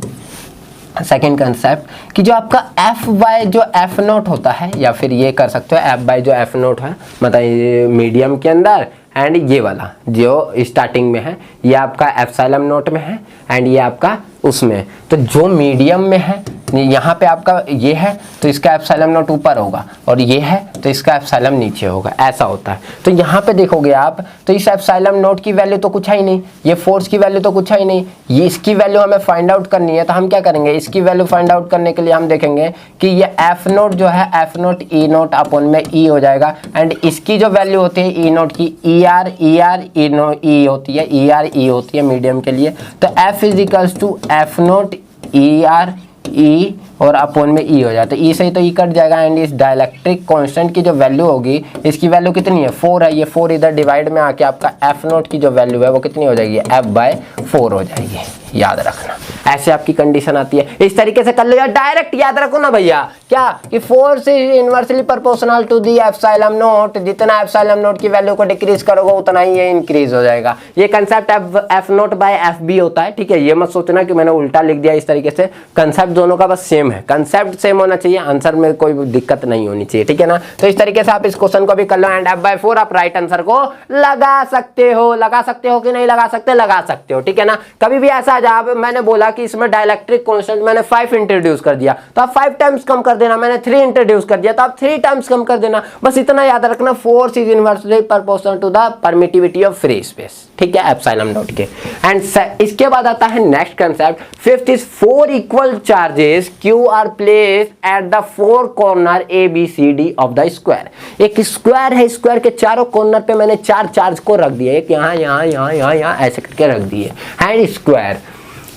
सेकेंड कंसेप्ट कि जो आपका F बाय जो F नोट होता है, या फिर ये कर सकते हो F बाय जो F नोट है, मतलब ये मीडियम के अंदर एंड ये वाला जो स्टार्टिंग में है ये आपका एप्सिलॉन नोट में है एंड ये आपका उसमें। तो जो मीडियम में है यहाँ पे आपका ये है तो इसका एप्सिलॉन नॉट ऊपर होगा, और ये है तो इसका एप्सिलॉन नीचे होगा, ऐसा होता है। तो यहाँ पे देखोगे आप तो इस एप्सिलॉन नॉट की वैल्यू तो कुछ है ही नहीं, ये फोर्स की वैल्यू तो कुछ है ही नहीं, ये इसकी वैल्यू हमें फाइंड आउट करनी है। तो हम क्या करेंगे, इसकी वैल्यू फाइंड आउट करने के लिए हम देखेंगे कि ये एफ नोट जो है एफ नोट ई नोट अपॉन में ई हो जाएगा, एंड इसकी जो वैल्यू होती है ई नोट की ई आर ई होती है, ई आर ई होती है मीडियम के लिए। तो F is equals to F naught E R E और अपॉन में ई हो जाता है, ई से तो ई कट जाएगा, एंड इस डाइलेक्ट्रिक कांस्टेंट की जो वैल्यू होगी, इसकी वैल्यू कितनी है 4 है, ये 4 इधर डिवाइड में आके आपका एफ नोट की जो वैल्यू है वो कितनी हो जाएगी f/4 हो जाएगी, याद रखना। ऐसे आपकी कंडीशन आती है, इस तरीके से कर लो यार, डायरेक्ट याद रखो ना भैया क्या कि force is inversely proportional to the epsilon naught, जितना एप्सिलॉन नोट की वैल्यू को डिक्रीज करोगे उतना ही ये इंक्रीज हो जाएगा। ये concept F naught by F B होता है, ठीक है। ये मत सोचना कि मैंने उल्टा लिख दिया इस तरीके से, कंसेप्ट दोनों का बस सेम है, कंसेप्ट सेम होना चाहिए, आंसर में कोई दिक्कत नहीं होनी चाहिए, ठीक है ना। तो इस तरीके से आप इस क्वेश्चन को भी कर लो, एंड f/4 आप राइट आंसर को लगा सकते हो। लगा सकते हो कि नहीं लगा सकते, लगा सकते हो, ठीक है ना। कभी भी ऐसा जब मैंने बोला कि इसमें डाइलेक्ट्रिक कांस्टेंट मैंने 5 इंट्रोड्यूस कर दिया तो आप 5 टाइम्स कम कर देना, मैंने 3 इंट्रोड्यूस कर दिया तो आप 3 टाइम्स कम कर देना, बस इतना याद रखना। Force is inversely proportional to the permittivity of free space, ठीक है, एप्सिलॉन नॉट के। एंड इसके बाद आता है next concept, fifth is 4 equal charges Q are place at the 4 corner A B C D of the square. एक square है, square के चारों कॉर्नर पे मैंने 4 चार्ज को रख दिया, एक यहाँ यहाँ यहाँ यहाँ यहाँ ऐसे करके रख दिए। एंड स्क्वायर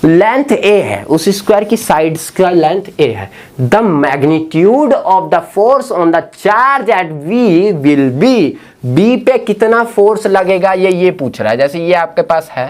लेंथ ए है, उस स्क्वायर की साइड्स का लेंथ ए है। The magnitude of the force on the charge at we will be, B पे कितना फोर्स लगेगा ये पूछ रहा है। जैसे ये आपके पास है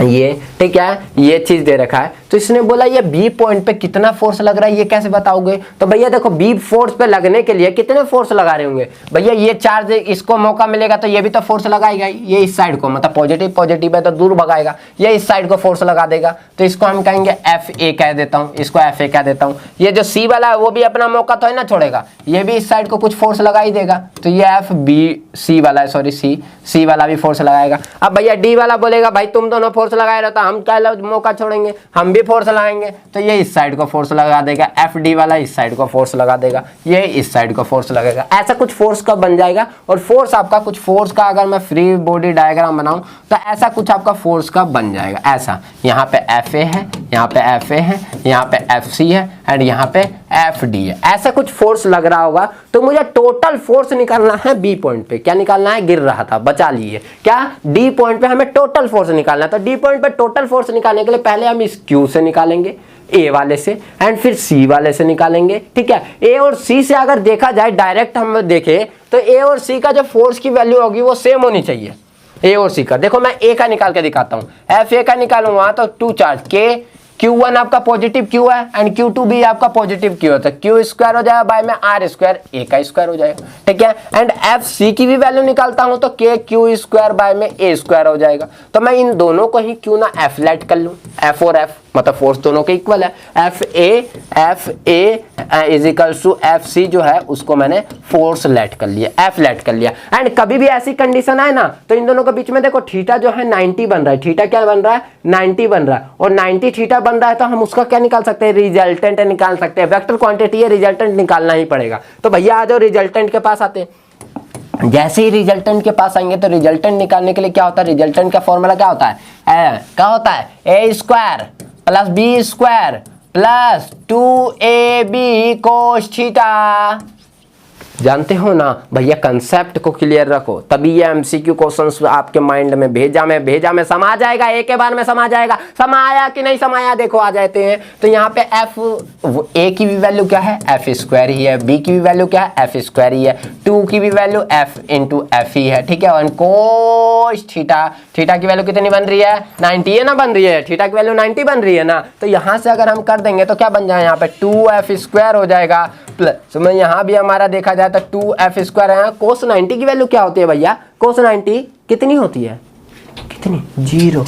ये, ठीक है, ये चीज दे रखा है, तो इसने बोला ये बी पॉइंट पे कितना फोर्स लग रहा है, ये कैसे बताओगे। तो भैया देखो बी फोर्स पे लगने के लिए कितने फोर्स लगा रहे होंगे भैया, ये चार्ज इसको मौका मिलेगा तो ये भी तो फोर्स लगाएगा, ये इस साइड को, मतलब पॉजिटिव पॉजिटिव है तो दूर भगाएगा, ये इस साइड को फोर्स लगा देगा, तो इसको हम कहेंगे एफ ए कह देता हूँ, इसको एफ ए कह देता हूँ। ये जो सी वाला है वो भी अपना मौका तो है ना छोड़ेगा, ये भी इस साइड को कुछ फोर्स लगा ही देगा, तो ये एफ बी सी वाला है, सॉरी सी वाला भी फोर्स लगाएगा। अब भैया डी वाला बोलेगा भाई तुम दोनों फोर्स लगाए रहे, तो हम क्या मौका छोड़ेंगे, हम भी फोर्स लगाएंगे, तो ये इस साइड को फोर्स लगा देगा, एफ डी वाला इस साइड को फोर्स लगा देगा, ये इस साइड को फोर्स लगेगा। ऐसा कुछ फोर्स का बन जाएगा। और फोर्स आपका कुछ फोर्स का अगर मैं फ्री बॉडी डायग्राम बनाऊं तो ऐसा कुछ आपका फोर्स का बन जाएगा। ऐसा यहाँ पे एफ ए है, यहाँ पे एफ ए है, यहाँ पे एफ सी है, एंड यहाँ पे एफ डी है। ऐसा कुछ फोर्स लग रहा होगा, तो मुझे टोटल फोर्स निकालना है बी पॉइंट पे। क्या निकालना है, गिर रहा था, बचा लिए, क्या डी पॉइंट पे हमें टोटल फोर्स निकालना है। तो डी पॉइंट पे टोटल फोर्स निकालने के लिए पहले हम इस क्यू से निकालेंगे, ए वाले से, एंड फिर सी वाले से निकालेंगे, ठीक है। ए और सी से अगर देखा जाए डायरेक्ट हम देखें तो ए और सी का जो फोर्स की वैल्यू होगी वो सेम होनी चाहिए, ए और सी का। देखो मैं ए का निकाल के दिखाता हूँ, एफ ए का निकालूंगा तो 2 चार्ज के, Q1 आपका पॉजिटिव Q है एंड Q2 भी आपका पॉजिटिव Q होता है, Q स्क्वायर हो जाएगा बाय में R स्क्वायर, A का स्क्वायर हो जाएगा, ठीक है। एंड एफ सी की भी वैल्यू निकालता हूं तो K Q स्क्वायर बाय में A स्क्वायर हो जाएगा। तो मैं इन दोनों को ही क्यों ना F लेट कर लूं, F और F मतलब फोर्स दोनों के इक्वल है। F A is equals to F C जो है उसको मैंने फोर्स लेट कर लिया, F लेट कर लिया। एंड कभी भी ऐसी कंडीशन आए ना तो इन दोनों के बीच में देखो थीटा जो है 90 बन रहा है, थीटा क्या बन रहा है 90 बन रहा है, और 90 थीटा बन रहा है तो हम उसका क्या निकाल सकते हैं, रिजल्टेंट निकाल सकते हैं। वेक्टर क्वांटिटी है, रिजल्टेंट निकालना ही पड़ेगा। तो भैया आ जाओ रिजल्टेंट के पास आते हैं। जैसे ही रिजल्टेंट के पास आएंगे तो रिजल्टेंट निकालने के लिए क्या होता है, रिजल्टेंट का फॉर्मूला क्या होता है, क्या होता है, A square plus B square plus 2ab cos theta. जानते हो ना भैया, कंसेप्ट को क्लियर रखो तभी ये एमसीक्यू क्वेश्चंस आपके माइंड में भेजा में समा जाएगा, एक के बार में समा जाएगा। समाया कि नहीं समाया देखो आ जाते हैं। तो यहाँ पे एफ ए की भी वैल्यू क्या है, एफ स्क्वायर ही है, बी की भी वैल्यू क्या है, एफ स्क्वायर ही है, 2 की भी वैल्यू एफ इंटू एफ ही है, ठीक है। और कोस थीटा, थीटा की वैल्यू कितनी बन रही है, 90 है ना, बन रही है, थीटा की वैल्यू 90 बन रही है ना। तो यहाँ से अगर हम कर देंगे तो क्या बन जाए, यहाँ पे 2f स्क्वायर हो जाएगा प्लस में यहाँ भी हमारा देखा जाए तो 2f स्क्वायर है। कोस 90 की वैल्यू क्या होती है भैया, कोस 90 कितनी होती है, कितनी, 0।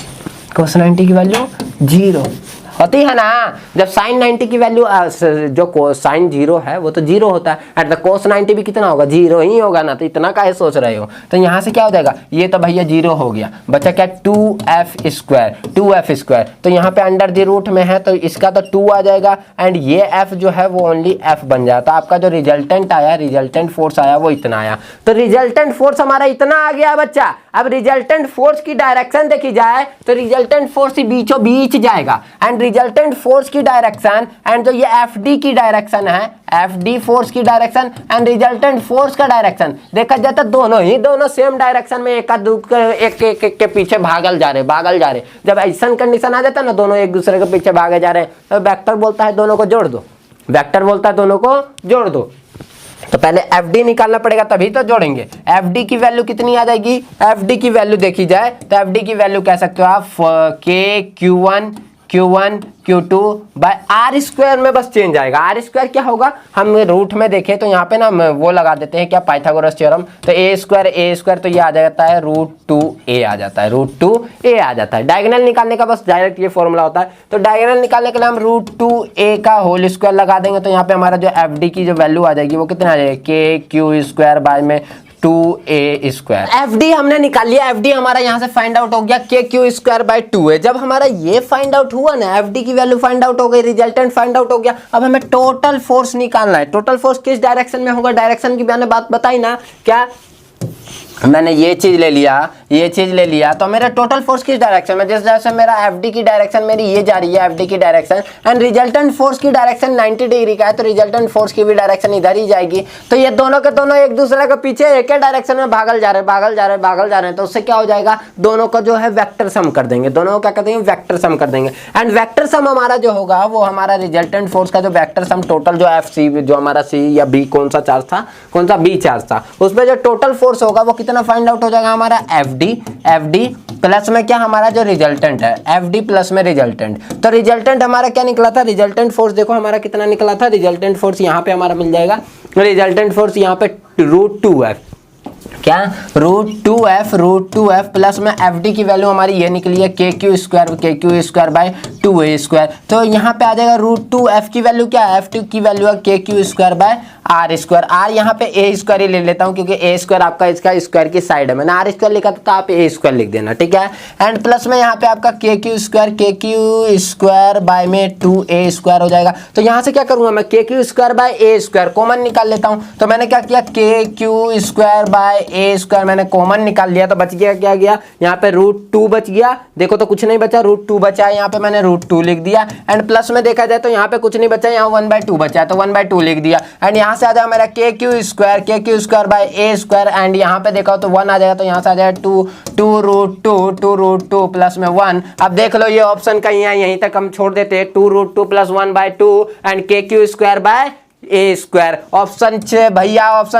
कोस 90 की वैल्यू 0, होती है ना। जब साइन 90 की वैल्यू जो साइन 0 है वो तो 0 होता है, एट द कोस 90 भी कितना होगा, 0 ही होगा ना, तो इतना काहे सोच रहे हो। तो यहाँ से क्या हो जाएगा, ये तो भैया 0 हो गया, बचा क्या 2f स्क्वायर। तो यहाँ पे अंडर द रूट में है तो इसका तो 2 आ जाएगा, एंड ये f जो है वो ओनली f बन जाता। आपका जो रिजल्टेंट आया, रिजल्टेंट फोर्स आया वो इतना आया। तो रिजल्टेंट फोर्स हमारा इतना आ गया बच्चा। अब रिजल्टेंट फोर्स की डायरेक्शन देखी जाए तो रिजल्टेंट फोर्स बीचों बीच जाएगा, एंड रिजल्टेंट फोर्स की डायरेक्शन एंड जो ये FD की डायरेक्शन है, FD फोर्स की डायरेक्शन एंड रिजल्टेंट फोर्स का डायरेक्शन देखा जाए तो दोनों सेम डायरेक्शन में एक के पीछे भागल जा रहे। जब ऐसा कंडीशन आ जाता है ना, दोनों एक दूसरे के पीछे भागे जा रहे हैं, तो वेक्टर बोलता है दोनों को जोड़ दो। तो पहले FD निकालना पड़ेगा तभी तो जोड़ेंगे। FD की वैल्यू कितनी आ जाएगी, FD की वैल्यू देखी जाए तो FD की वैल्यू कह सकते हो आप Q1 Q2 by R square में बस चेंज आएगा। R स्क्वायर क्या होगा, हम रूट में देखें तो यहाँ पे ना वो लगा देते हैं क्या, पाइथागोरस थ्योरम। तो a स्क्वायर तो ये आ जाता है √2a आ जाता है। डायगोनल निकालने का बस डायरेक्ट ये फॉर्मूला होता है। तो डायगोनल निकालने के लिए हम √2a का होल स्क्वायर लगा देंगे, तो यहाँ पे हमारा जो FD की जो वैल्यू आ जाएगी वो कितना आ जाएगी, KQ स्क्वायर बाय में 2a स्क्वायर। FD हमने निकाल लिया, FD हमारा यहाँ से फाइंड आउट हो गया KQ स्क्वायर बाय 2a। जब हमारा ये फाइंड आउट हुआ ना, FD की वैल्यू फाइंड आउट हो गई, रिजल्टेंट फाइंड आउट हो गया, अब हमें टोटल फोर्स निकालना है। टोटल फोर्स किस डायरेक्शन में होगा, डायरेक्शन की मैंने बात बताई ना, क्या मैंने ये चीज ले लिया, तो मेरा टोटल फोर्स किस डायरेक्शन में, जिस डायरेक्शन मेरा FD की डायरेक्शन मेरी ये जा रही है, FD की डायरेक्शन, एंड रिजल्टेंट फोर्स की डायरेक्शन 90 डिग्री का है, तो रिजल्टेंट फोर्स की भी डायरेक्शन इधर ही जाएगी। तो ये दोनों के दोनों एक दूसरे के पीछे एक ही डायरेक्शन में भागल जा रहे हैं। तो उससे क्या हो जाएगा, दोनों को जो है वेक्टर सम कर देंगे, वेक्टर सम कर देंगे। एंड वेक्टर सम हमारा जो होगा वो हमारा रिजल्टेंट फोर्स का जो वेक्टर सम टोटल जो FC जो हमारा C या B कौन सा B चार्ज था, उसमें जो टोटल फोर्स होगा वो कितना फाइंड आउट हो जाएगा हमारा, FD प्लस में क्या हमारा जो रिजल्टेंट है, FD प्लस में रिजल्टेंट। तो रिजल्टेंट हमारा क्या निकला था, रिजल्टेंट फोर्स देखो हमारा कितना निकला था, रिजल्टेंट फोर्स यहाँ पे हमारा मिल जाएगा, रिजल्टेंट फोर्स यहाँ पे √2f, क्या √2f प्लस में FD की वैल्यू हमारी ये निकली है KQ square by 2a square. तो यहाँ पे आ जाएगा √2f की वैल्यू क्या है, FD की वैल्यू है KQ square by R square. R यहाँ पे a स्क्वायर ही ले लेता हूँ क्योंकि a स्क्वायर आपका इसका स्क्वायर की साइड है, मैंने R स्क्वायर लिखा था तो आप a स्क्वायर लिख देना, ठीक है। एंड प्लस में यहाँ पे आपका KQ स्क्वायर बाय में 2a स्क्वायर हो जाएगा। तो यहाँ से क्या करूँगा मैं, KQ square by a square common निकाल लेता हूँ। तो मैंने क्या किया, KQ square by a square मैंने कॉमन निकाल लिया, तो बच गया क्या गया, यहाँ पे √2 बच गया, देखो तो कुछ नहीं बचा, √2 बचा है, यहाँ पे मैंने √2 लिख दिया। एंड प्लस में देखा जाए तो यहाँ पे कुछ नहीं बचा, यहाँ 1/2 बचा है तो 1/2 लिख दिया। एंड यहाँ से आ जाएगा मेरा KQ square by a square, and यहाँ पे देखा तो 1 आ जाएगा, तो यहाँ से आ जाएगा 2 प्लस में 1। अब देख लो ये ऑप्शन कहीं है, यहीं तक हम छोड़ देते हैं, 2√2 plus 1/2 and KQ square by a square. Option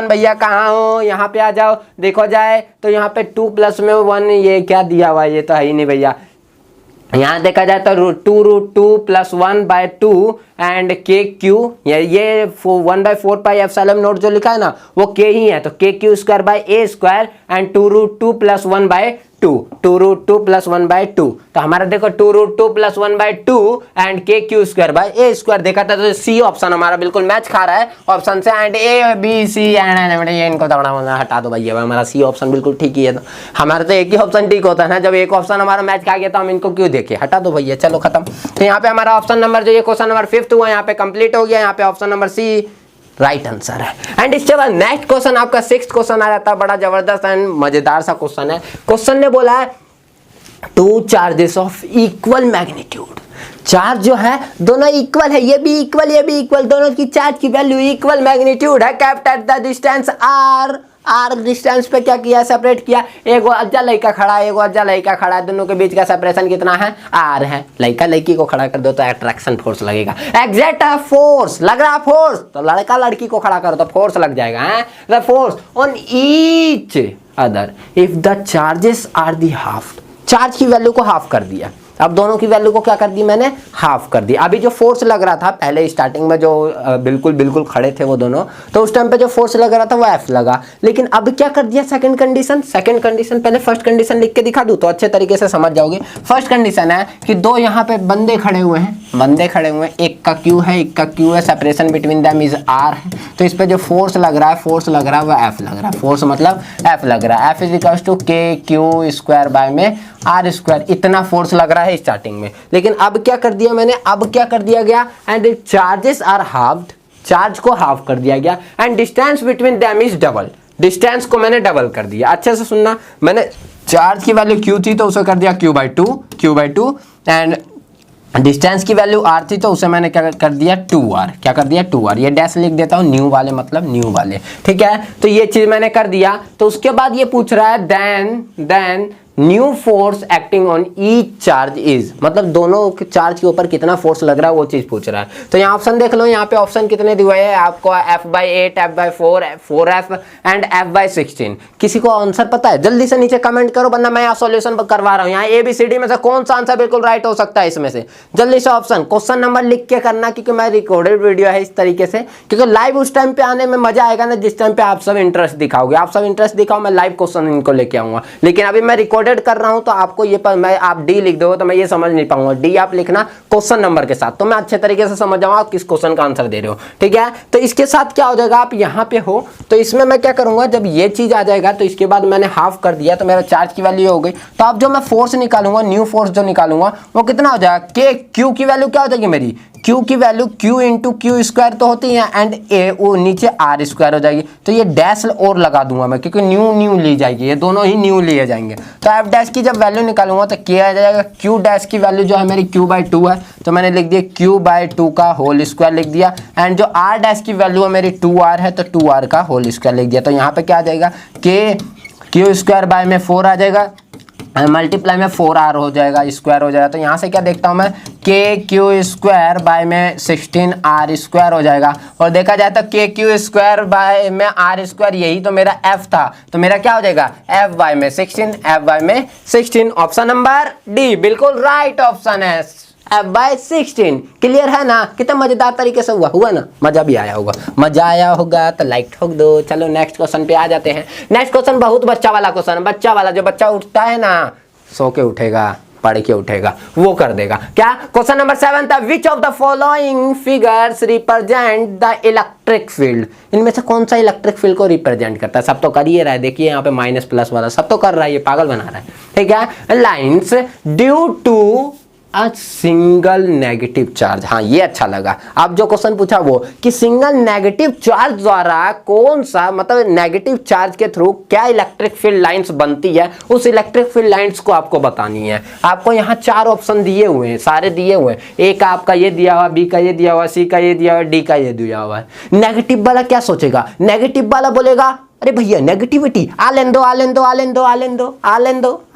भैया कहाँ हो, यहाँ पे आ जाओ, देखो जाए तो यहाँ पे 2 प्लस में 1, ये क्या दिया हुआ, ये तो है ही नहीं भैया। यहाँ देखा जाए तो 2√2 प्लस 1/2 एंड KQ, ये 1/4 पाई एप्सिलॉन नॉट जो लिखा है ना वो K ही है, तो KQ square by a square and 2√2 plus 1/2 तो हमारा देखो 2√2 plus 1/2 and KQ square by a square देखा था, तो C ऑप्शन हमारा बिल्कुल मैच खा रहा है ऑप्शन से। And A B C and ये इनको थोड़ा हटा दो भैया, हमारा C ऑप्शन बिल्कुल ठीक ही है। तो हमारा तो एक ही ऑप्शन ठीक होता है ना, जब एक ऑप्शन हमारा मैच खा गया तो हम इनको क्यों देखें, हटा दो भैया, चलो खत्म। तो यहाँ पे हमारा ऑप्शन नंबर जो ये क्वेश्चन नंबर 5 हुआ यहाँ पे कंप्लीट हो गया, यहाँ पे option number C right answer है। एंड इसके बाद नेक्स्ट क्वेश्चन आपका 6th क्वेश्चन आ जाता है, बड़ा जबरदस्त एंड मजेदार सा क्वेश्चन है। क्वेश्चन ने बोला है 2 charges of equal magnitude, charge जो है दोनों इक्वल है, ये भी इक्वल, दोनों की चार्ज की वैल्यू इक्वल मैग्नीट्यूड है, kept at the distance r distance पे क्या किया, सेपरेट किया। एगो अज्जा लड़का खड़ा है, दोनों के बीच का सेपरेशन कितना है, r है। लड़का लड़की को खड़ा कर दो तो अट्रैक्शन फोर्स लगेगा, एग्जैक्ट फोर्स लग रहा, फोर्स तो लड़का लड़की को खड़ा करो तो फोर्स लग जाएगा, the force on each other if the charges are the half, charge की वैल्यू को हाफ कर दिया। अब दोनों की वैल्यू को क्या कर दी मैंने, हाफ कर दी। अभी जो फोर्स लग रहा था पहले स्टार्टिंग में जो बिल्कुल खड़े थे वो दोनों, तो उस टाइम पे जो फोर्स लग रहा था वो F लगा। लेकिन अब क्या कर दिया, सेकंड कंडीशन पहले फर्स्ट कंडीशन लिख के दिखा दूं तो अच्छे तरीके से समझ जाओगे। फर्स्ट कंडीशन है कि दो यहाँ पे बंदे खड़े हुए हैं, बंदे खड़े हुए हैं, एक का क्यू है, एक का क्यू है, separation between them is R है, तो इस पे जो फोर्स लग रहा है वो एफ लग रहा है, फोर्स मतलब एफ लग रहा है, एफ इज इक्वल टू के क्यू स्क्वायर बाय में आर स्क्वायर, इतना फोर्स लग रहा है स्टार्टिंग में। लेकिन अब क्या कर दिया मैंने, अब क्या कर दिया गया, and charges are halved, charge को हाफ कर दिया गया, and distance between them is double, distance को मैंने डबल कर दिया। अच्छे से सुनना, मैंने चार्ज की वैल्यू क्यू थी तो उसे कर दिया Q by two, and distance की वैल्यू आर थी तो उसे मैंने क्या कर दिया 2r, क्या कर दिया 2r, ये डैश लिख देता हूँ, न्यू वाले मतलब न्यू वाले, ठीक है। तो ये चीज मैंने कर दिया। तो उसके बाद ये पूछ रहा है then new force acting on each charge is, मतलब दोनों चार्ज के ऊपर कितना फोर्स लग रहा है वो चीज पूछ रहा है। तो यहाँ ऑप्शन देख लो, यहाँ पे ऑप्शन कितने दिए हुए हैं आपको, f/8, f/4, 4f and f/16। किसी को आंसर पता है? जल्दी से नीचे कमेंट करो, वरना मैं यहाँ सॉल्यूशन करवा रहा हूँ। यहाँ ABCD में से कौन सा आंसर बिल्कुल राइट हो सकता है इसमें से, जल्दी से ऑप्शन क्वेश्चन नंबर लिख के करना, क्योंकि मैं रिकॉर्डेड वीडियो है इस तरीके से, क्योंकि लाइव उस टाइम पे आने में मजा आएगा ना जिस टाइम पे आप सब इंटरेस्ट दिखाओगे, आप सब इंटरेस्ट दिखाओ, मैं लाइव क्वेश्चन इनको लेके आऊंगा। लेकिन अभी मैं रिकॉर्डेड कर रहा हूँ तो आपको ये मैं आप डी लिख दो तो मैं ये समझ नहीं पाऊंगा, डी आप लिखना क्वेश्चन नंबर के साथ, तो मैं अच्छे तरीके से समझ जाऊंगा आप किस क्वेश्चन का आंसर दे रहे हो, ठीक है। तो इसके साथ क्या हो जाएगा, आप यहाँ पे हो तो इसमें मैं क्या करूंगा, जब ये चीज आ जाएगा तो इसके बाद मैंने हाफ कर दिया तो मेरा चार्ज की वैल्यू हो गई। तो अब जो मैं फोर्स निकालूंगा, न्यू फोर्स जो निकालूंगा वो कितना हो जाएगा, के क्यू की वैल्यू क्या हो जाएगी मेरी, क्यू की value Q into Q square तो होती है, एंड ए वो नीचे आर स्क्वायर हो जाएगी। तो ये डैश और लगा दूंगा मैं, क्योंकि न्यू ली जाएगी, ये दोनों ही न्यू लिए जाएंगे। तो एफ डैश की जब वैल्यू निकालूंगा तो क्या आ जाएगा, क्यू डैश की वैल्यू जो है मेरी क्यू/2 है, तो मैंने लिख दिया क्यू/2 का होल स्क्वायर लिख दिया, एंड जो आर डैश की वैल्यू है मेरी 2r है, तो 2r का होल स्क्वायर लिख दिया। तो यहाँ पे क्या आ जाएगा, के क्यू स्क्वायर बाय में 4 आ जाएगा, मल्टीप्लाई में 4r हो जाएगा, स्क्वायर हो जाएगा। तो यहाँ से क्या देखता हूँ मैं, के क्यू स्क्वायर बाय में 16r स्क्वायर हो जाएगा। और देखा जाए तो के क्यू स्क्वायर बाय में r स्क्वायर यही तो मेरा f था, तो मेरा क्या हो जाएगा f/में 16, ऑप्शन नंबर डी बिल्कुल राइट ऑप्शन है, f/16। क्लियर है ना, कितना मजेदार तरीके से हुआ ना, मजा भी आया होगा तो लाइक ठोक दो। चलो नेक्स्ट क्वेश्चन पे आ जाते हैं। नेक्स्ट क्वेश्चन बहुत बच्चा वाला क्वेश्चन है, बच्चा वाला, जो बच्चा उठता है ना, सो के उठेगा, पढ़ के उठेगा, वो कर देगा। क्या क्वेश्चन नंबर 7 था, which of the following figures represent the electric field, इनमें से कौन सा इलेक्ट्रिक फील्ड को रिप्रेजेंट करता है। सब तो कर ही रहा है, देखिए यहाँ पे माइनस प्लस वाला सब तो कर रहा है, ये पागल बना रहा है, ठीक है। Lines due to a single negative charge, हाँ ये अच्छा लगा। अब जो क्वेश्चन पूछा वो कि सिंगल नेगेटिव चार्ज द्वारा कौन सा, मतलब नेगेटिव चार्ज के थ्रू क्या इलेक्ट्रिक फील्ड लाइंस बनती है, उस इलेक्ट्रिक फील्ड लाइंस को आपको बतानी है। आपको यहाँ 4 ऑप्शन दिए हुए हैं, सारे दिए हुए हैं, ए का आपका ये दिया हुआ, बी का ये दिया हुआ, सी का ये दिया हुआ, डी का ये दिया हुआ है। नेगेटिव वाला क्या सोचेगा, नेगेटिव वाला बोलेगा अरे भैया नेगेटिविटी आलें दो,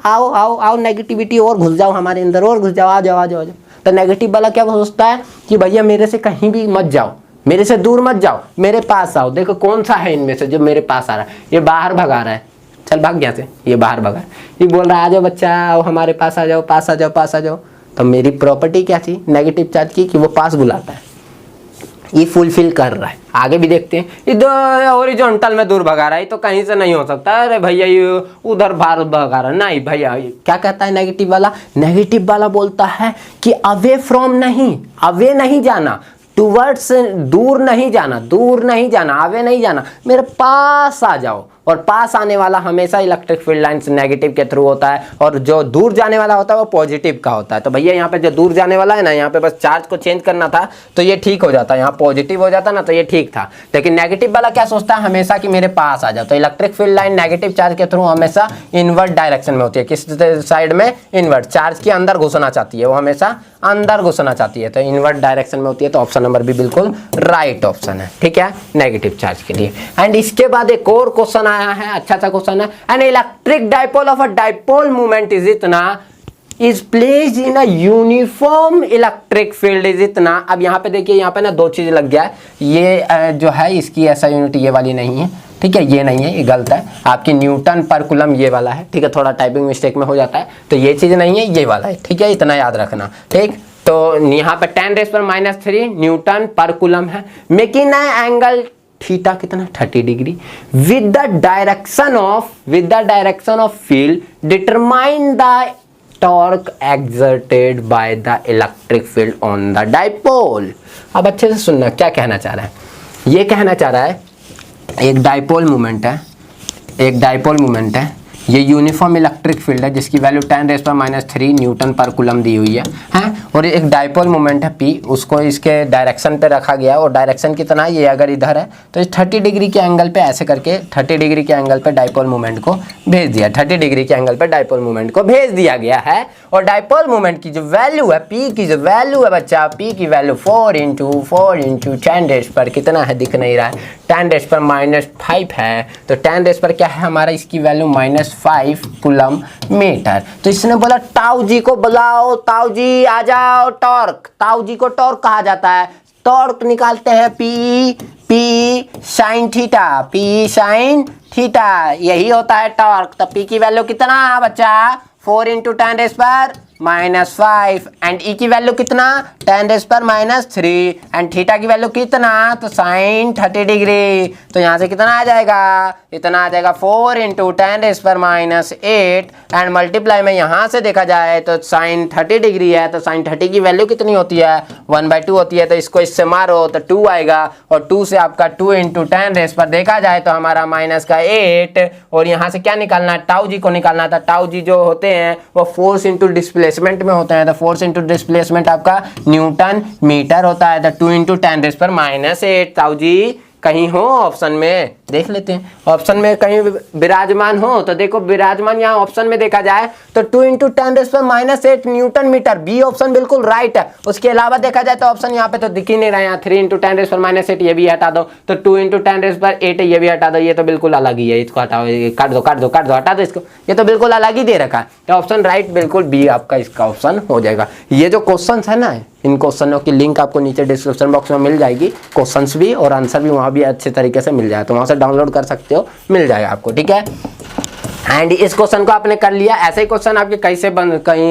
आओ नेगेटिविटी और घुस जाओ हमारे अंदर, और घुस जाओ, आ जाओ। तो नेगेटिव वाला क्या सोचता है कि भैया मेरे से कहीं भी मत जाओ, मेरे से दूर मत जाओ, मेरे पास आओ। देखो कौन सा है इनमें से जो मेरे पास आ रहा है, ये बाहर भगा रहा है, चल भाग गया से, ये बाहर भगा, ये बोल रहा है आ जाओ बच्चा, आओ हमारे पास आ जाओ, पास आ जाओ। तो मेरी प्रॉपर्टी क्या थी नेगेटिव चार्ज की, कि वो पास बुलाता है, ये फुलफिल कर रहा है। आगे भी देखते हैं, इधर हॉरिजॉन्टल में दूर भगा रहा है, तो कहीं से नहीं हो सकता, अरे भैया ये उधर बाहर भगा रहा है, नहीं भैया। क्या कहता है नेगेटिव वाला बोलता है कि अवे फ्रॉम नहीं, अवे नहीं जाना, टूवर्ड्स दूर नहीं जाना, अवे नहीं जाना, मेरे पास आ जाओ। और पास आने वाला हमेशा इलेक्ट्रिक फील्ड लाइंस नेगेटिव के थ्रू होता है, और जो दूर जाने वाला होता है वो पॉजिटिव का होता है। तो भैया यहाँ पे जो दूर जाने वाला है ना, यहाँ पे बस चार्ज को चेंज करना था तो ये ठीक हो जाता, यहाँ पॉजिटिव हो जाता ना तो ये ठीक था। लेकिन नेगेटिव वाला क्या सोचता है, हमेशा कि मेरे पास आ जाओ। तो electric field line negative charge के थ्रू हमेशा इनवर्ट डायरेक्शन में होती है, किस साइड में, इनवर्ट, चार्ज के अंदर घुसना चाहती है, वो हमेशा अंदर घुसना चाहती है, तो इनवर्ट डायरेक्शन में होती है। तो ऑप्शन नंबर भी बिल्कुल राइट ऑप्शन है, ठीक है, नेगेटिव चार्ज के लिए। एंड इसके बाद एक और क्वेश्चन आया है, अच्छा क्वेश्चन है, an electric dipole of a dipole moment is इतना is placed in a uniform electric field is इतना। अब यहाँ पे देखिए, यहाँ पे ना 2 चीज लग गया है, ये जो है इसकी ऐसा यूनिट ये वाली नहीं है, ठीक है, ये नहीं है, ये गलत है, आपकी न्यूटन पर कूलम ये वाला है, ठीक है, थोड़ा टाइपिंग मिस्टेक में हो जाता है, तो ये चीज नहीं है, ये वाला है, ठीक है, इतना याद रखना, ठीक। तो यहाँ पे 10⁻³ न्यूटन पर कूलम है, मेकिंग एंगल थीटा कितना 30 degree with the direction of field determine the torque exerted by the electric field on the dipole. अब अच्छे से सुनना क्या कहना चाह रहा है। ये कहना चाह रहा है एक डाइपोल मोमेंट है, एक डाइपोल मोमेंट है, ये यूनिफॉर्म इलेक्ट्रिक फील्ड है जिसकी वैल्यू 10⁻³ न्यूटन पर कूलम दी हुई है, हैं? और एक डाइपोल मोमेंट है P, उसको इसके डायरेक्शन पे रखा गया है और डायरेक्शन कितना है, ये अगर इधर है तो इस 30 डिग्री के एंगल पे ऐसे करके 30 डिग्री के एंगल पे डाइपोल मोमेंट को भेज दिया, 30 डिग्री के एंगल पे डाइपोल मोमेंट को भेज दिया गया है। और डाइपोल मोमेंट की जो वैल्यू है, P की जो वैल्यू है बच्चा, P की वैल्यू 4 × 10⁻⁵ पर कितना है दिख नहीं रहा है, 10⁻⁵ है। तो 10 पर क्या है हमारा, इसकी वैल्यू -5 कूलम मीटर। तो इसने बोला ताऊ जी को बुलाओ, ताऊ जी आ जाओ, टॉर्क, ताऊ जी को टॉर्क कहा जाता है। टॉर्क निकालते हैं P sin theta, P sin theta, यही होता है टॉर्क। तो P की वैल्यू कितना बच्चा, 4 × 10⁻⁵ एंड E की वैल्यू कितना, 10⁻³ एंड थीटा की वैल्यू कितना, तो sin 30 डिग्री। तो यहाँ से कितना आ जाएगा, इतना आ जाएगा 4 × 10⁻⁸ एंड मल्टीप्लाई में यहाँ से देखा जाए तो sin 30 डिग्री है, तो sin 30 की वैल्यू कितनी होती है, 1/2 होती है। तो इसको इससे मारो तो 2 आएगा और 2 से आपका 2 × 10 पर देखा जाए तो हमारा -8 और यहाँ से क्या निकालना है, टाउ जी को निकालना था। टाउ जी जो होते हैं वो फोर्स इंटू डिस्प्लेसमेंट में होते हैं, तो फोर्स इंटू डिस्प्लेसमेंट आपका न्यूटन मीटर होता है। तो 2 × 10⁻⁸ टाउ जी कहीं हो ऑप्शन में, देख लेते हैं ऑप्शन में कहीं विराजमान हो तो देखो, विराजमान यहाँ ऑप्शन में देखा जाए तो 2 × 10⁻⁸ न्यूटन मीटर, बी ऑप्शन बिल्कुल राइट है। उसके अलावा देखा जाए तो ऑप्शन यहाँ पे तो दिख ही नहीं रहा है, यहाँ 3 × 10⁻⁸ ये भी हटा दो, तो 2 × 10⁸ ये भी हटा दो, ये तो बिल्कुल अलग ही है, इसको हटाओ, काट दो हटा दो इसको, ये तो बिल्कुल अलग ही दे रखा है। तो ऑप्शन राइट बिल्कुल बी आपका इसका ऑप्शन हो जाएगा। ये जो क्वेश्चन है ना, इन क्वेश्चनों की लिंक आपको नीचे डिस्क्रिप्शन बॉक्स में मिल जाएगी, क्वेश्चंस भी और आंसर भी वहाँ भी अच्छे तरीके से मिल जाए, तो वहाँ से डाउनलोड कर सकते हो, मिल जाएगा आपको, ठीक है। एंड इस क्वेश्चन को आपने कर लिया। ऐसे ही क्वेश्चन आपके कई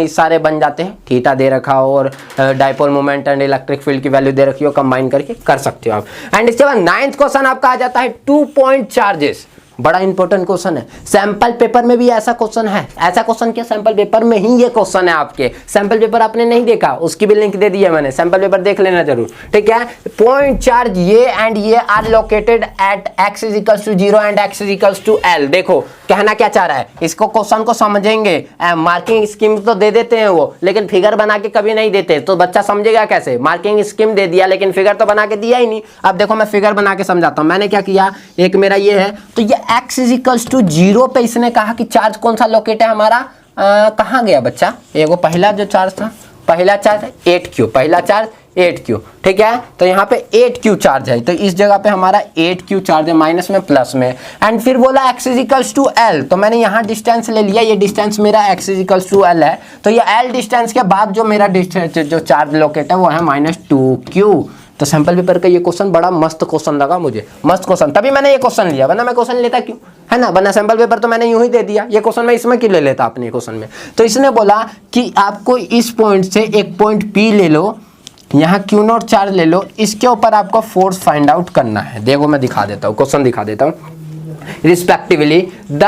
सारे बन जाते हैं, थीटा दे रखा हो और dipole moment and electric field की वैल्यू दे रखी हो, कंबाइन करके कर सकते हो आप। एंड इसके बाद 9th क्वेश्चन आपका आ जाता है 2 पॉइंट चार्जेस। बड़ा इंपॉर्टेंट क्वेश्चन है, सैंपल पेपर में भी ऐसा क्वेश्चन है। ऐसा क्वेश्चन क्या, सैंपल पेपर में ही ये क्वेश्चन है आपके। सैंपल पेपर आपने नहीं देखा, उसकी भी लिंक दे दी है मैंने, सैंपल पेपर देख लेना जरूर, ठीक है। पॉइंट चार्ज ये एंड ये are located at x = 0 and x = L। देखो कहना क्या चाह रहा है, इसको क्वेश्चन को समझेंगे, मार्किंग स्कीम तो दे देते हैं वो, लेकिन फिगर बना के कभी नहीं देते, तो बच्चा समझेगा कैसे। मार्किंग स्कीम दे दिया लेकिन फिगर तो बना के दिया ही नहीं। अब देखो मैं फिगर बना के समझाता हूँ। मैंने क्या किया, एक मेरा ये है, तो ये x = 0 पे इसने कहा कि चार्ज कौन सा लोकेट है हमारा, कहाँ गया बच्चा, ये वो पहला जो चार्ज था, पहला चार्ज 8Q, पहला चार्ज 8Q, ठीक है। तो यहाँ पे 8Q चार्ज है, तो इस जगह पे हमारा 8Q चार्ज है, माइनस में प्लस में। एंड फिर बोला x = L, तो मैंने यहाँ डिस्टेंस ले लिया, ये डिस्टेंस मेरा x = L है। तो ये L डिस्टेंस के बाद जो मेरा डिस्टेंस जो चार्ज लोकेट है वो है -2Q। तो सैंपल पेपर का ये क्वेश्चन बड़ा मस्त क्वेश्चन लगा मुझे, मस्त क्वेश्चन, तभी मैंने ये क्वेश्चन लिया, वरना मैं क्वेश्चन लेता क्यों, है ना। वरना सैंपल पेपर तो मैंने यूं ही दे दिया, ये क्वेश्चन मैं इसमें क्यों ले लेता अपने क्वेश्चन में। तो इसने बोला कि आपको इस पॉइंट से एक पॉइंट P ले लो, यहाँ Q0 चार्ज ले लो, इसके ऊपर आपको फोर्स फाइंड आउट करना है। देखो मैं दिखा देता हूँ, क्वेश्चन दिखा देता हूँ। Respectively the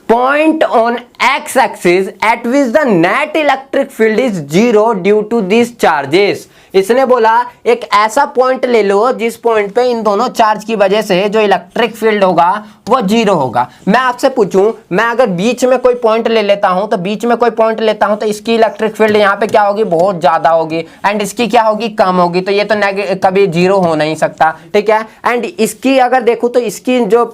point on x-axis at which the net electric field is 0 due to these charges। इसने बोला एक ऐसा पॉइंट ले लो जिस पॉइंट पे इन दोनों चार्ज की वजह से जो इलेक्ट्रिक फील्ड होगा वो 0 होगा। मैं आपसे पूछूं, मैं अगर बीच में कोई पॉइंट ले लेता हूं, तो बीच में कोई पॉइंट लेता हूं तो इसकी इलेक्ट्रिक फील्ड यहाँ पे क्या होगी, बहुत ज्यादा होगी, एंड इसकी क्या होगी, कम होगी। तो ये तो कभी 0 हो नहीं सकता, ठीक है। एंड इसकी अगर देखूं तो इसकी जो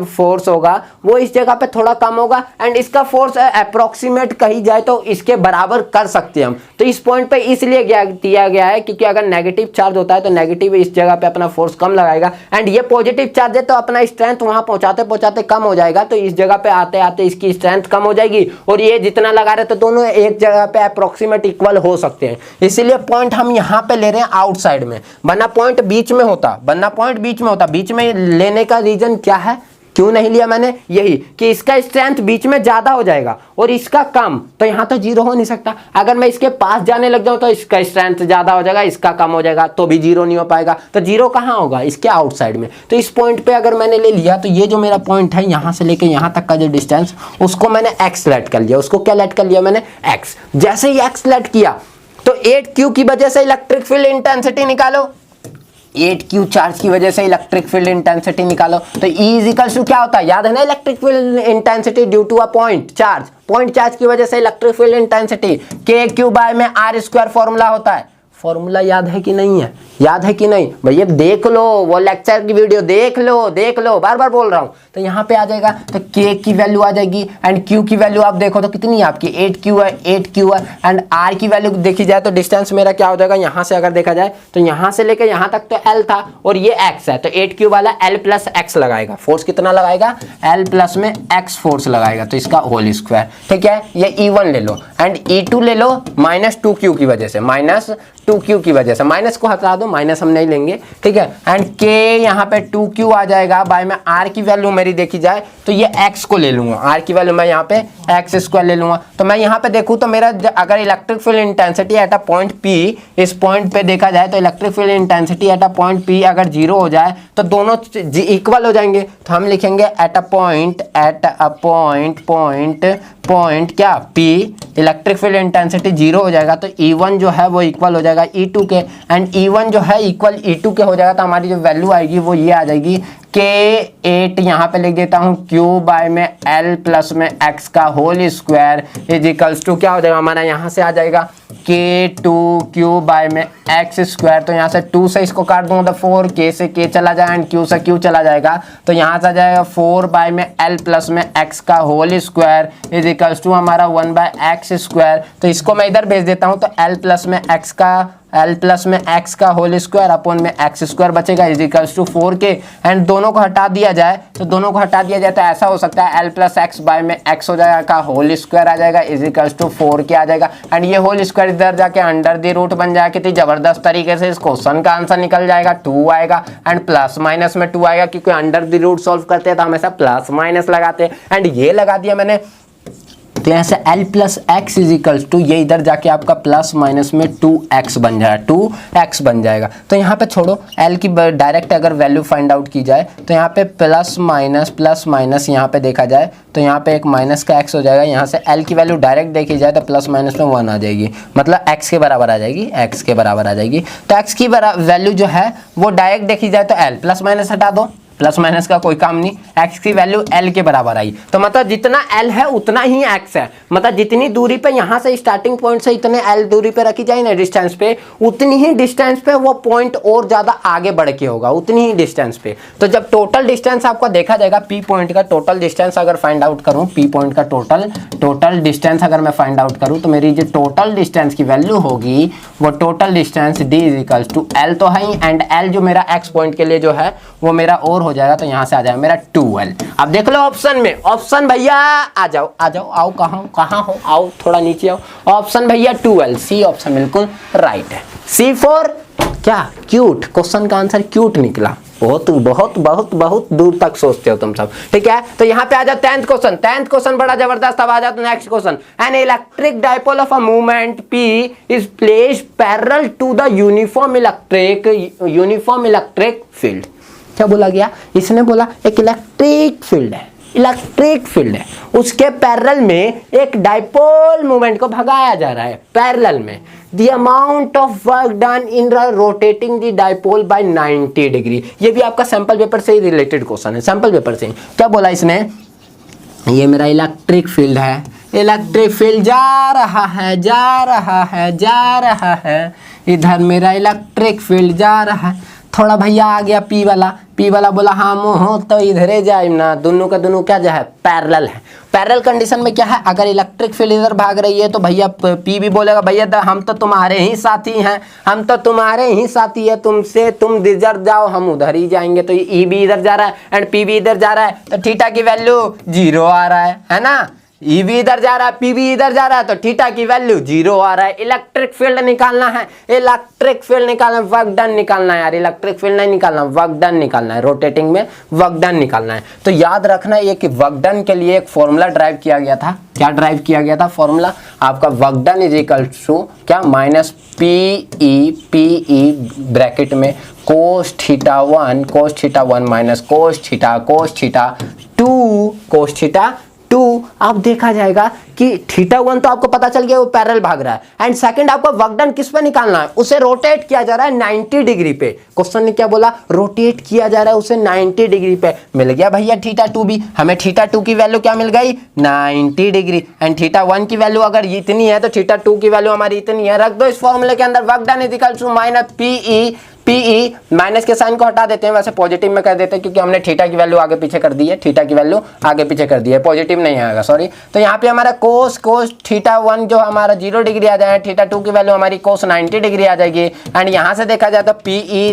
फोर्स होगा वो इस जगह पे थोड़ा कम होगा, एंड इसका फोर्स अप्रोक्सीमेट कही जाए तो इसके बराबर कर सकते हैं हम। तो इस पॉइंट पे इसलिए दिया गया है क्योंकि अगर नेगेटिव चार्ज होता है तो नेगेटिव इस जगह पे अपना फोर्स कम लगाएगा, एंड ये पॉजिटिव चार्ज है तो अपना स्ट्रेंथ वहां पहुंचाते कम हो जाएगा, तो इस जगह पे आते आते इसकी स्ट्रेंथ कम हो जाएगी, और ये जितना लगा रहे तो दोनों एक जगह पे अप्रोक्सीमेट इक्वल हो सकते हैं। इसीलिए पॉइंट हम यहाँ पे ले रहे हैं आउटसाइड में, वरना पॉइंट बीच में होता, बीच में लेने का रीजन क्या है, क्यों नहीं लिया मैंने, यही कि इसका स्ट्रेंथ बीच में ज्यादा हो जाएगा और इसका कम, तो यहाँ तो जीरो हो नहीं सकता। अगर मैं इसके पास जाने लग जाऊं तो इसका स्ट्रेंथ ज्यादा हो जाएगा, इसका कम हो जाएगा, तो भी जीरो नहीं हो पाएगा। तो जीरो कहाँ होगा, इसके आउटसाइड में। तो इस पॉइंट पे अगर मैंने ले लिया तो ये जो मेरा पॉइंट है यहाँ से लेके यहाँ तक का जो डिस्टेंस, उसको मैंने एक्स लेट कर लिया। उसको क्या लेट कर लिया मैंने, एक्स। जैसे ही एक्स लेट किया तो 8Q की वजह से इलेक्ट्रिक फील्ड इंटेंसिटी निकालो, 8Q चार्ज की वजह से इलेक्ट्रिक फील्ड इंटेंसिटी निकालो। तो E इक्वल्स टू क्या होता है, याद है ना, electric field intensity due to a point charge. Point charge की वजह से electric field intensity KQ by में R² फॉर्मूला होता है। फॉर्मूला याद है कि नहीं है, याद है कि नहीं भैया, देख लो वो लेक्चर की वीडियो, देख लो, बार बार बोल रहा हूं। तो यहाँ पे आ जाएगा, तो K की वैल्यू आ जाएगी एंड Q की वैल्यू आप देखो तो कितनी है आपकी, 8Q है एंड R की वैल्यू देखी जाए तो डिस्टेंस मेरा क्या हो जाएगा, यहाँ से अगर देखा जाए तो यहाँ से लेकर यहाँ तक तो L था और ये X है, तो 8Q वाला L प्लस X लगाएगा। फोर्स कितना लगाएगा, L प्लस में X फोर्स लगाएगा, तो इसका होल स्क्वायर। ठीक है, ये E1 ले लो एंड E2 ले लो -2Q की वजह से, -2Q की वजह से, माइनस को हटा दो, माइनस हम नहीं लेंगे। ठीक है, एंड K यहाँ पे 2Q आ जाएगा बाय में R की वैल्यू मेरी देखी जाए तो ये X को ले लूंगा, R की वैल्यू मैं यहाँ पे X² ले लूंगा। तो मैं यहाँ पे देखूँ तो मेरा अगर electric field intensity at a point P, इस पॉइंट पे देखा जाए तो electric field intensity at a point P अगर 0 हो जाए तो दोनों इक्वल हो जाएंगे। तो हम लिखेंगे एट अ पॉइंट क्या P, इलेक्ट्रिक फील्ड इंटेंसिटी 0 हो जाएगा तो E1 जो है वो इक्वल हो जाएगा E2 के, एंड E1 जो है इक्वल E2 के हो जाएगा। तो हमारी जो वैल्यू आएगी वो ये आ जाएगी, K8 यहाँ पे लिख देता हूँ Q बाय में L प्लस में X का whole square is equals to क्या हो जाएगा हमारा, यहाँ से आ जाएगा K2Q बाय में X²। तो यहाँ से 2 से इसको काट दूंगा तो 4, K से K चला जाए एंड Q से Q चला जाएगा, तो यहाँ से आ जाएगा 4 बाय में L प्लस में X का whole square is equals to हमारा 1 बाय X²। तो इसको मैं इधर भेज देता हूँ, तो L प्लस में X का होल स्क्वायर अपॉन में X² बचेगा is equals to 4K, and दोनों को हटा दिया जाए तो ऐसा हो सकता है L प्लस X बाय में X हो जाएगा का होल स्क्वायर आ जाएगा इज इक्वल्स टू 4K आ जाएगा, एंड ये होल स्क्वायर इधर जाके अंडर द रूट बन जाएगा। कितनी जबरदस्त तरीके से इस क्वेश्चन का आंसर निकल जाएगा, 2 आएगा एंड प्लस माइनस में 2 आएगा, क्योंकि अंडर द रूट सॉल्व करते हैं तो हमेशा प्लस माइनस लगाते हैं, एंड ये लगा दिया मैंने। तो यहाँ से L plus X is equals to, ये इधर जाके आपका प्लस माइनस में 2x बन जाएगा, 2x बन जाएगा। तो यहाँ पे छोड़ो, L की डायरेक्ट अगर वैल्यू फाइंड आउट की जाए तो यहाँ पे प्लस माइनस यहाँ पे देखा जाए तो यहाँ पे एक माइनस का x हो जाएगा। यहाँ से L की वैल्यू डायरेक्ट देखी जाए तो प्लस माइनस में 1 आ जाएगी, मतलब x के बराबर आ जाएगी, x के बराबर आ जाएगी। तो x की वैल्यू जो है वो डायरेक्ट देखी जाए तो L प्लस माइनस हटा दो, प्लस माइनस का कोई काम नहीं, x की वैल्यू L के बराबर आई। तो मतलब जितना L है उतना ही x है, मतलब जितनी दूरी पे यहाँ से स्टार्टिंग पॉइंट से इतने L दूरी पे रखी जाए ना डिस्टेंस पे, उतनी ही डिस्टेंस पे वो पॉइंट और ज्यादा आगे बढ़ के होगा, उतनी ही डिस्टेंस पे। तो जब टोटल डिस्टेंस आपका देखा जाएगा, P पॉइंट का टोटल डिस्टेंस अगर फाइंड आउट करूँ, P पॉइंट का टोटल डिस्टेंस अगर मैं फाइंड आउट करूँ तो मेरी जो टोटल डिस्टेंस की वैल्यू होगी वो total distance D is equals to L तो है ही, एंड L जो मेरा x पॉइंट के लिए जो है वो मेरा और हो जाएगा, तो यहाँ से आ जाएगा मेरा 2L। अब देख लो ऑप्शन में, ऑप्शन भैया आ जाओ आओ, कहाँ हो, आओ थोड़ा नीचे आओ। ऑप्शन भैया 2L, सी ऑप्शन बिल्कुल राइट है। C4 क्या, क्यूट, क्वेश्चन का आंसर क्यूट निकला। बहुत बहुत बहुत बहुत दूर तक सोचते हो तुम सब, ठीक है। तो यहाँ पे आ जाओ 10th क्वेश्चन बड़ा जबरदस्त। अब आ जाओ next question. An electric dipole of a movement P is placed parallel to the uniform electric field. क्या बोला गया, इसने बोला एक इलेक्ट्रिक फील्ड है, उसके पैरेलल में एक डाइपोल मूवमेंट को भगाया जा रहा है पैरेलल में। The amount of work done in rotating the dipole by 90 degree. ये भी आपका सैंपल पेपर से ही रिलेटेड क्वेश्चन है, सैंपल पेपर से। क्या बोला इसने, ये मेरा इलेक्ट्रिक फील्ड है, इलेक्ट्रिक फील्ड जा रहा है, इधर मेरा इलेक्ट्रिक फील्ड जा रहा है। थोड़ा भैया आ गया P वाला बोला हाँ मोह तो इधरे जाए ना, दोनों का दोनों क्या जो है पैरेलल है। पैरेलल कंडीशन में क्या है, अगर इलेक्ट्रिक फील्ड इधर भाग रही है तो भैया P भी बोलेगा भैया हम तो तुम्हारे ही साथी हैं, तुम इधर जाओ हम उधर ही जाएंगे। तो E भी इधर जा रहा है एंड P भी इधर जा रहा है, तो थीटा की वैल्यू 0 आ रहा है ना। ई भी इधर जा रहा है, पी भी इधर जा रहा है, तो थीटा की वैल्यू 0 आ रहा है। इलेक्ट्रिक फील्ड निकालना है, इलेक्ट्रिक फील्ड निकालना है, वर्क डन निकालना है यार, इलेक्ट्रिक फील्ड नहीं निकालना, वर्क डन निकालना है, रोटेटिंग में वर्क डन निकालना है। तो याद रखना ये कि वर्क डन के लिए एक फॉर्मूला ड्राइव किया गया था। क्या ड्राइव किया गया था फॉर्मूला आपका? Work done is equal to क्या, माइनस पी ब्रैकेट में cos theta 1 minus cos theta 2। अब देखा जाएगा कि थीटा 1 तो आपको पता चल गया वो पैरेलल भाग रहा है, एंड सेकंड आपको वर्क डन किस पे निकालना है? उसे रोटेट किया जा रहा है 90 डिग्री पे। क्वेश्चन ने क्या बोला? रोटेट किया जा रहा है उसे 90 डिग्री पे। मिल गया भैया थीटा 2 भी, हमें थीटा 2 की वैल्यू क्या मिल गई? 90 डिग्री। एंड थीटा 1 की वैल्यू अगर इतनी है तो थीटा 2 की वैल्यू हमारी इतनी है। रख दो इस फॉर्मूले के अंदर, work done is equal to minus P, minus के साइन को हटा देते हैं, वैसे पॉजिटिव में कर देते हैं क्योंकि हमने थीटा की वैल्यू आगे पीछे कर दी है, थीटा की वैल्यू आगे पीछे कर दी है, पॉजिटिव नहीं आएगा, सॉरी। तो यहाँ पे हमारा कोस थीटा 1 जो हमारा 0 डिग्री आ जाएगा, थीटा 2 की वैल्यू हमारी कोस 90 डिग्री आ जाएगी। एंड यहाँ से देखा जाए तो पीई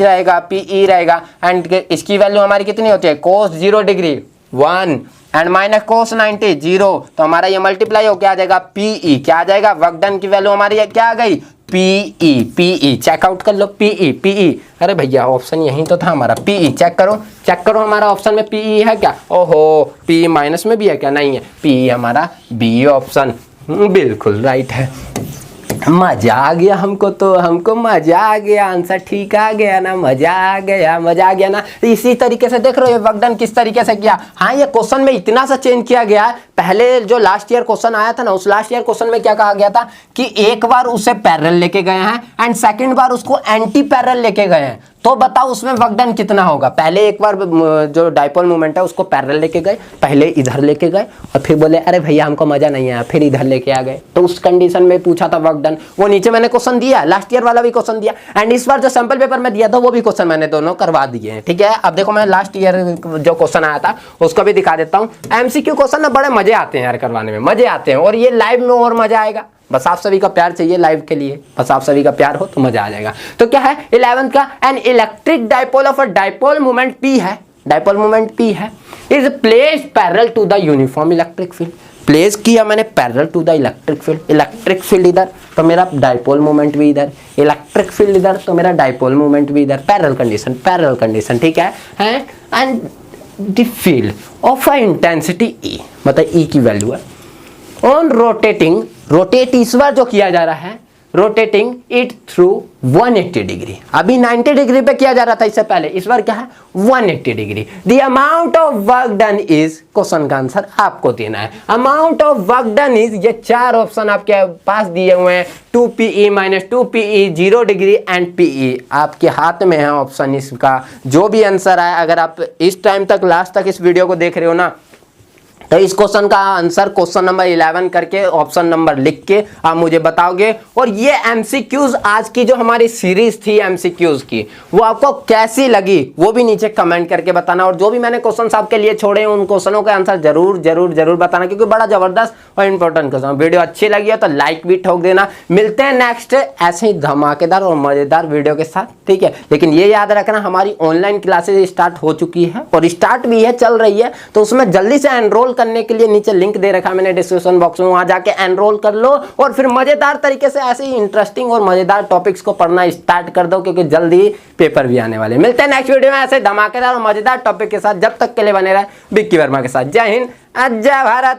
रहेगा एंड इसकी वैल्यू हमारी कितनी होती है? कोस 0 डिग्री 1 एंड माइनस कोस 90 0, तो हमारा ये मल्टीप्लाई होकर आ जाएगा पीई। क्या आ जाएगा? वर्क डन की वैल्यू हमारी क्या आ गई? पीई। चेकआउट कर लो, पीई। अरे भैया ऑप्शन यही तो था हमारा, पीई। चेक करो हमारा ऑप्शन में पीई है क्या? ओहो, पी माइनस में भी है क्या? नहीं है, पीई हमारा बी ऑप्शन बिल्कुल राइट है। मजा आ गया हमको मजा आ गया, आंसर ठीक आ गया ना, मजा आ गया ना। इसी तरीके से देख रहे हो वर्क डन किस तरीके से किया। हाँ, ये क्वेश्चन में इतना सा चेंज किया गया। पहले जो लास्ट ईयर क्वेश्चन आया था ना, उस लास्ट ईयर क्वेश्चन में क्या कहा गया था कि एक बार उसे पैरेलल लेके गए हैं एंड सेकंड बार उसको एंटी पैरेलल लेके गए हैं, तो बताओ उसमें वर्क डन कितना होगा। पहले एक बार जो डाइपोल मोमेंट है उसको पैरेलल लेके गए, पहले इधर लेके गए और फिर बोले अरे भैया हमको मजा नहीं आया, फिर इधर लेके आ गए, तो उस कंडीशन में पूछा था वर्क डन। वो नीचे मैंने क्वेश्चन दिया, लास्ट ईयर वाला भी क्वेश्चन दिया एंड इस बार जो सैंपल पेपर में दिया था वो भी क्वेश्चन मैंने दोनों करवा दिए हैं, ठीक है। अब देखो मैं लास्ट ईयर जो क्वेश्चन आया था उसको भी दिखा देता हूँ। एमसीक्यू क्वेश्चन ना बड़े मजे आते हैं यार, करवाने में मजे आते हैं, और ये लाइव में और मजा आएगा। बस आप सभी का प्यार चाहिए लाइव के लिए, बस आप सभी का प्यार हो तो मजा आ जाएगा। तो क्या है 11th का, an electric dipole of a dipole moment P है, डाइपोल मोमेंट P है, is placed parallel to the uniform electric field. Place किया मैंने parallel to the electric field. Electric field इधर तो मेरा डाइपोल मोमेंट भी इधर, इलेक्ट्रिक फील्ड इधर तो मेरा डाइपोल मोमेंट भी इधर। पैरेलल कंडीशन, ठीक है। And the field of a intensity E, मतलब E की वैल्यू है ऑन रोटेटिंग, रोटेट इस बार जो किया जा रहा है, रोटेटिंग इट थ्रू 180 डिग्री। अभी 90 डिग्री पे किया जा रहा था इससे पहले, इस बार क्या है 180 degree. The amount of work done is, question का आंसर आपको देना है। Amount of work done is, ये 4 ऑप्शन आपके पास दिए हुए हैं, 2PE minus 2PE 0 degree and PE आपके हाथ में है ऑप्शन। इसका जो भी आंसर है, अगर आप इस टाइम तक लास्ट तक इस वीडियो को देख रहे हो ना, तो इस क्वेश्चन का आंसर क्वेश्चन नंबर 11 करके ऑप्शन नंबर लिख के आप मुझे बताओगे। और ये एमसीक्यूज आज की जो हमारी सीरीज थी एमसीक्यूज की, वो आपको कैसी लगी वो भी नीचे कमेंट करके बताना। और जो भी मैंने क्वेश्चन आपके लिए छोड़े हैं उन क्वेश्चनों के आंसर जरूर बताना, क्योंकि बड़ा जबरदस्त और इंपॉर्टेंट क्वेश्चन। वीडियो अच्छी लगी है तो लाइक भी ठोक देना। मिलते हैं नेक्स्ट ऐसे ही धमाकेदार और मजेदार वीडियो के साथ, ठीक है। लेकिन ये याद रखना हमारी ऑनलाइन क्लासेज स्टार्ट हो चुकी है और स्टार्ट भी है, चल रही है, तो उसमें जल्दी से एनरोल करने के लिए नीचे लिंक दे रखा है मैंने डिस्क्रिप्शन बॉक्स में, वहां जाके एनरोल कर लो और फिर मजेदार तरीके से ऐसे ही इंटरेस्टिंग और मजेदार टॉपिक्स को पढ़ना स्टार्ट कर दो, क्योंकि जल्दी पेपर भी आने वाले। मिलते हैं नेक्स्ट वीडियो में ऐसे धमाकेदार और मजेदार टॉपिक के साथ। जब तक के लिए बने रहे विक्की वर्मा के साथ। जय हिंद, जय भारत।